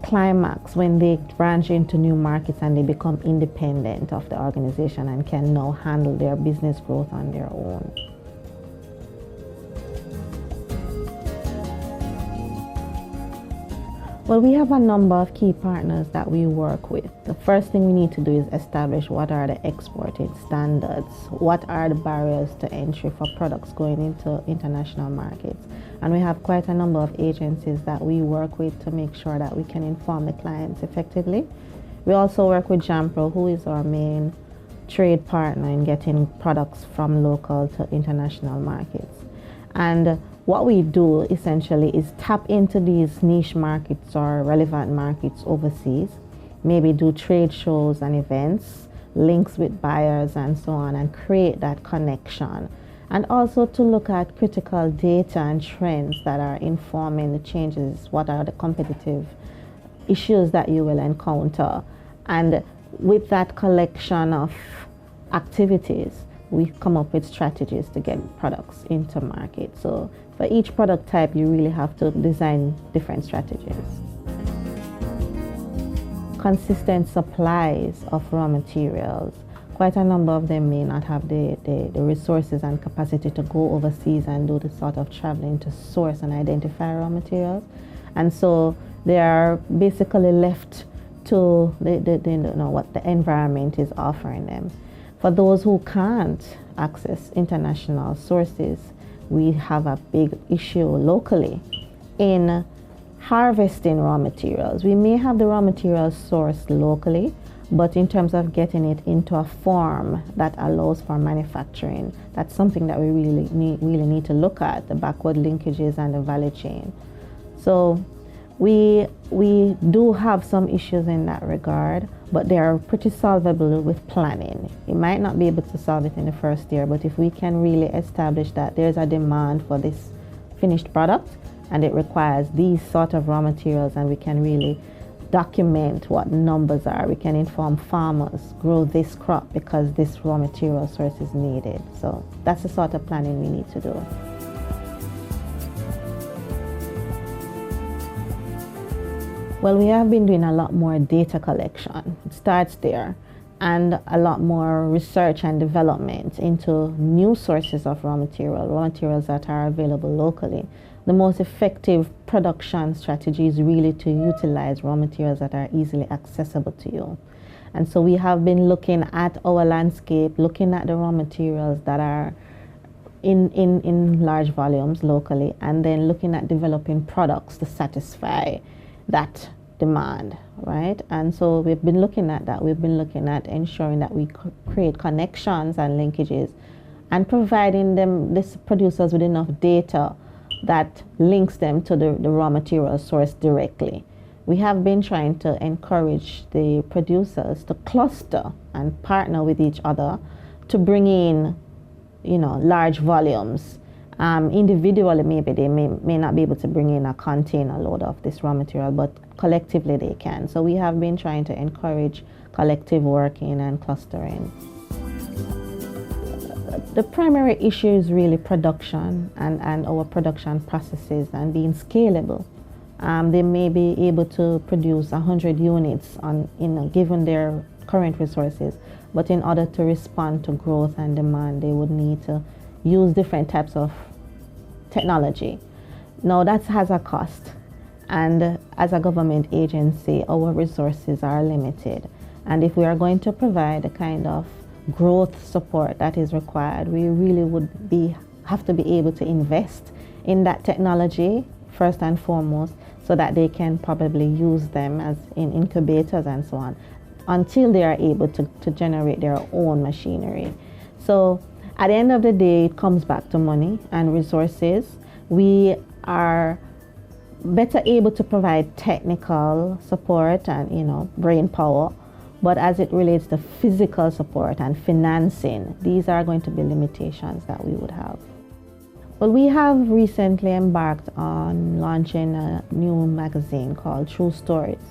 climax when they branch into new markets and they become independent of the organization and can now handle their business growth on their own. Well, we have a number of key partners that we work with. The first thing we need to do is establish what are the exporting standards, what are the barriers to entry for products going into international markets. And we have quite a number of agencies that we work with to make sure that we can inform the clients effectively. We also work with JAMPRO, who is our main trade partner in getting products from local to international markets. And what we do essentially is tap into these niche markets or relevant markets overseas, maybe do trade shows and events, links with buyers and so on, and create that connection. And also to look at critical data and trends that are informing the changes, what are the competitive issues that you will encounter. And with that collection of activities, we come up with strategies to get products into market. So for each product type, you really have to design different strategies. Consistent supplies of raw materials. Quite a number of them may not have the resources and capacity to go overseas and do the sort of traveling to source and identify raw materials. And so they are basically left to what the environment is offering them. For those who can't access international sources, we have a big issue locally in harvesting raw materials. We may have the raw materials sourced locally, but in terms of getting it into a form that allows for manufacturing, that's something that we really need to look at, the backward linkages and the value chain. So we do have some issues in that regard, but they are pretty solvable with planning. You might not be able to solve it in the first year, but if we can really establish that there's a demand for this finished product and it requires these sort of raw materials, and we can really document what numbers are, we can inform farmers, grow this crop because this raw material source is needed. So that's the sort of planning we need to do. Well, we have been doing a lot more data collection. It starts there, and a lot more research and development into new sources of raw materials that are available locally. The most effective production strategy is really to utilize raw materials that are easily accessible to you. And so we have been looking at our landscape, looking at the raw materials that are in large volumes locally, and then looking at developing products to satisfy that demand, right? And so we've been looking at that. We've been looking at ensuring that we create connections and linkages and providing them, these producers, with enough data that links them to the raw material source directly. We have been trying to encourage the producers to cluster and partner with each other to bring in, large volumes. Individually, maybe they may not be able to bring in a container load of this raw material, but collectively they can. So we have been trying to encourage collective working and clustering. The primary issue is really production and our production processes and being scalable. They may be able to produce 100 units given their current resources, but in order to respond to growth and demand, they would need to use different types of technology. Now that has a cost, and as a government agency, our resources are limited. And if we are going to provide the kind of growth support that is required, we really would have to be able to invest in that technology first and foremost, so that they can probably use them as in incubators and so on, until they are able to generate their own machinery. So at the end of the day, it comes back to money and resources. We are better able to provide technical support and brain power, but as it relates to physical support and financing, these are going to be limitations that we would have. Well, we have recently embarked on launching a new magazine called True Stories.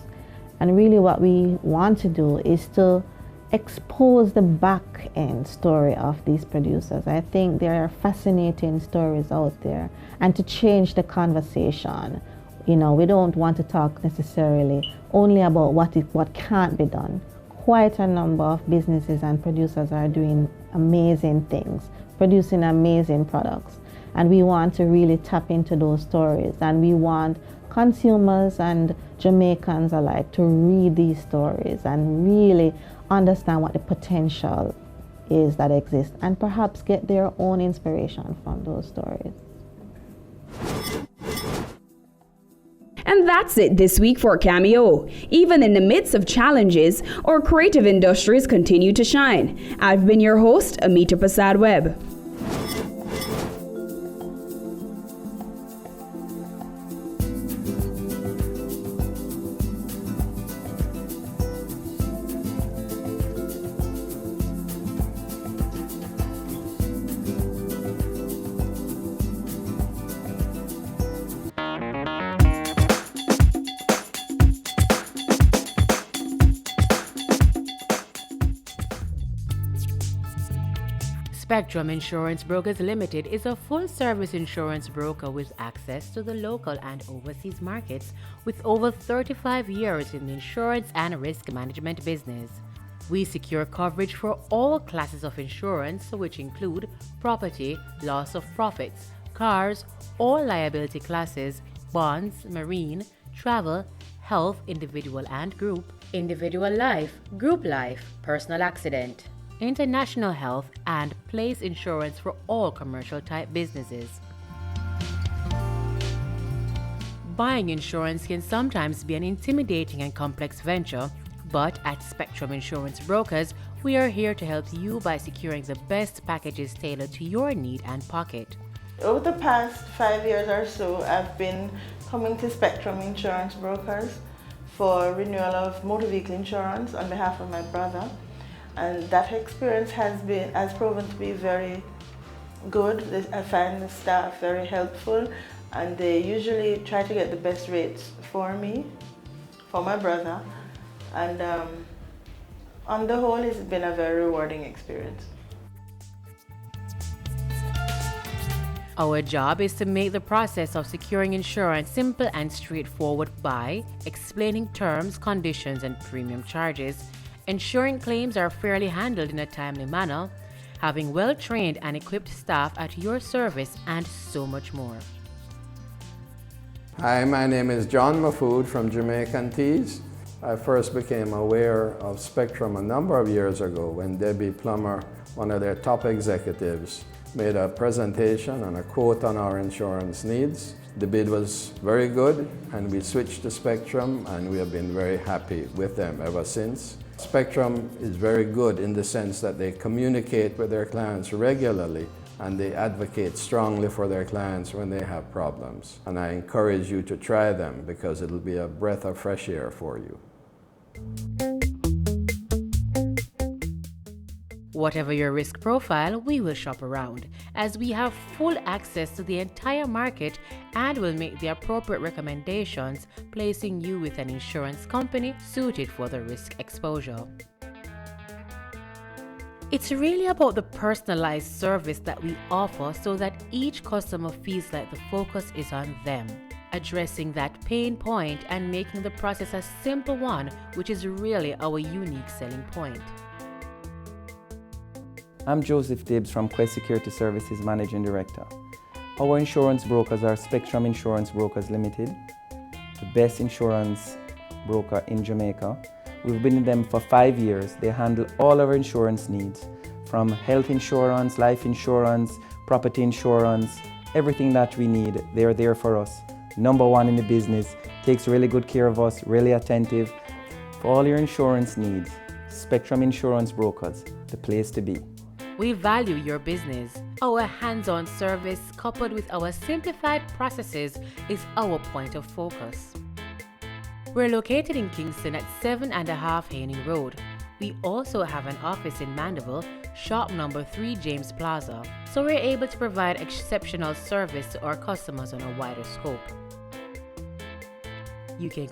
And really what we want to do is to expose the back end story of these producers. I think there are fascinating stories out there, and to change the conversation. We don't want to talk necessarily only about what can't be done. Quite a number of businesses and producers are doing amazing things, producing amazing products. And we want to really tap into those stories, and we want consumers and Jamaicans alike to read these stories and really understand what the potential is that exists, and perhaps get their own inspiration from those stories. And that's it this week for Cameo. Even in the midst of challenges, our creative industries continue to shine. I've been your host, Amita Prasad Webb. Spectrum Insurance Brokers Limited is a full-service insurance broker with access to the local and overseas markets, with over 35 years in the insurance and risk management business. We secure coverage for all classes of insurance, which include property, loss of profits, cars, all liability classes, bonds, marine, travel, health, individual and group, individual life, group life, personal accident, international health, and place insurance for all commercial type businesses. Buying insurance can sometimes be an intimidating and complex venture, but at Spectrum Insurance Brokers, we are here to help you by securing the best packages tailored to your need and pocket. Over the past 5 years or so, I've been coming to Spectrum Insurance Brokers for renewal of motor vehicle insurance on behalf of my brother. And that experience has proven to be very good. I find the staff very helpful, and they usually try to get the best rates for me, for my brother. And on the whole, it's been a very rewarding experience. Our job is to make the process of securing insurance simple and straightforward by explaining terms, conditions, and premium charges, ensuring claims are fairly handled in a timely manner, having well-trained and equipped staff at your service, and so much more. Hi, my name is John Mafood from Jamaican Teas. I first became aware of Spectrum a number of years ago when Debbie Plummer, one of their top executives, made a presentation and a quote on our insurance needs. The bid was very good, and we switched to Spectrum, and we have been very happy with them ever since. Spectrum is very good in the sense that they communicate with their clients regularly, and they advocate strongly for their clients when they have problems. And I encourage you to try them because it'll be a breath of fresh air for you. Whatever your risk profile, we will shop around, as we have full access to the entire market and will make the appropriate recommendations, placing you with an insurance company suited for the risk exposure. It's really about the personalized service that we offer so that each customer feels like the focus is on them, addressing that pain point and making the process a simple one, which is really our unique selling point. I'm Joseph Dibbs from Quest Security Services Managing Director. Our insurance brokers are Spectrum Insurance Brokers Limited, the best insurance broker in Jamaica. We've been with them for 5 years. They handle all our insurance needs, from health insurance, life insurance, property insurance, everything that we need, they're there for us. #1 in the business, takes really good care of us, really attentive. For all your insurance needs, Spectrum Insurance Brokers, the place to be. We value your business. Our hands-on service coupled with our simplified processes is our point of focus. We're located in Kingston at 7.5 Haining Road. We also have an office in Mandeville, shop number 3 James Plaza, so we're able to provide exceptional service to our customers on a wider scope. You can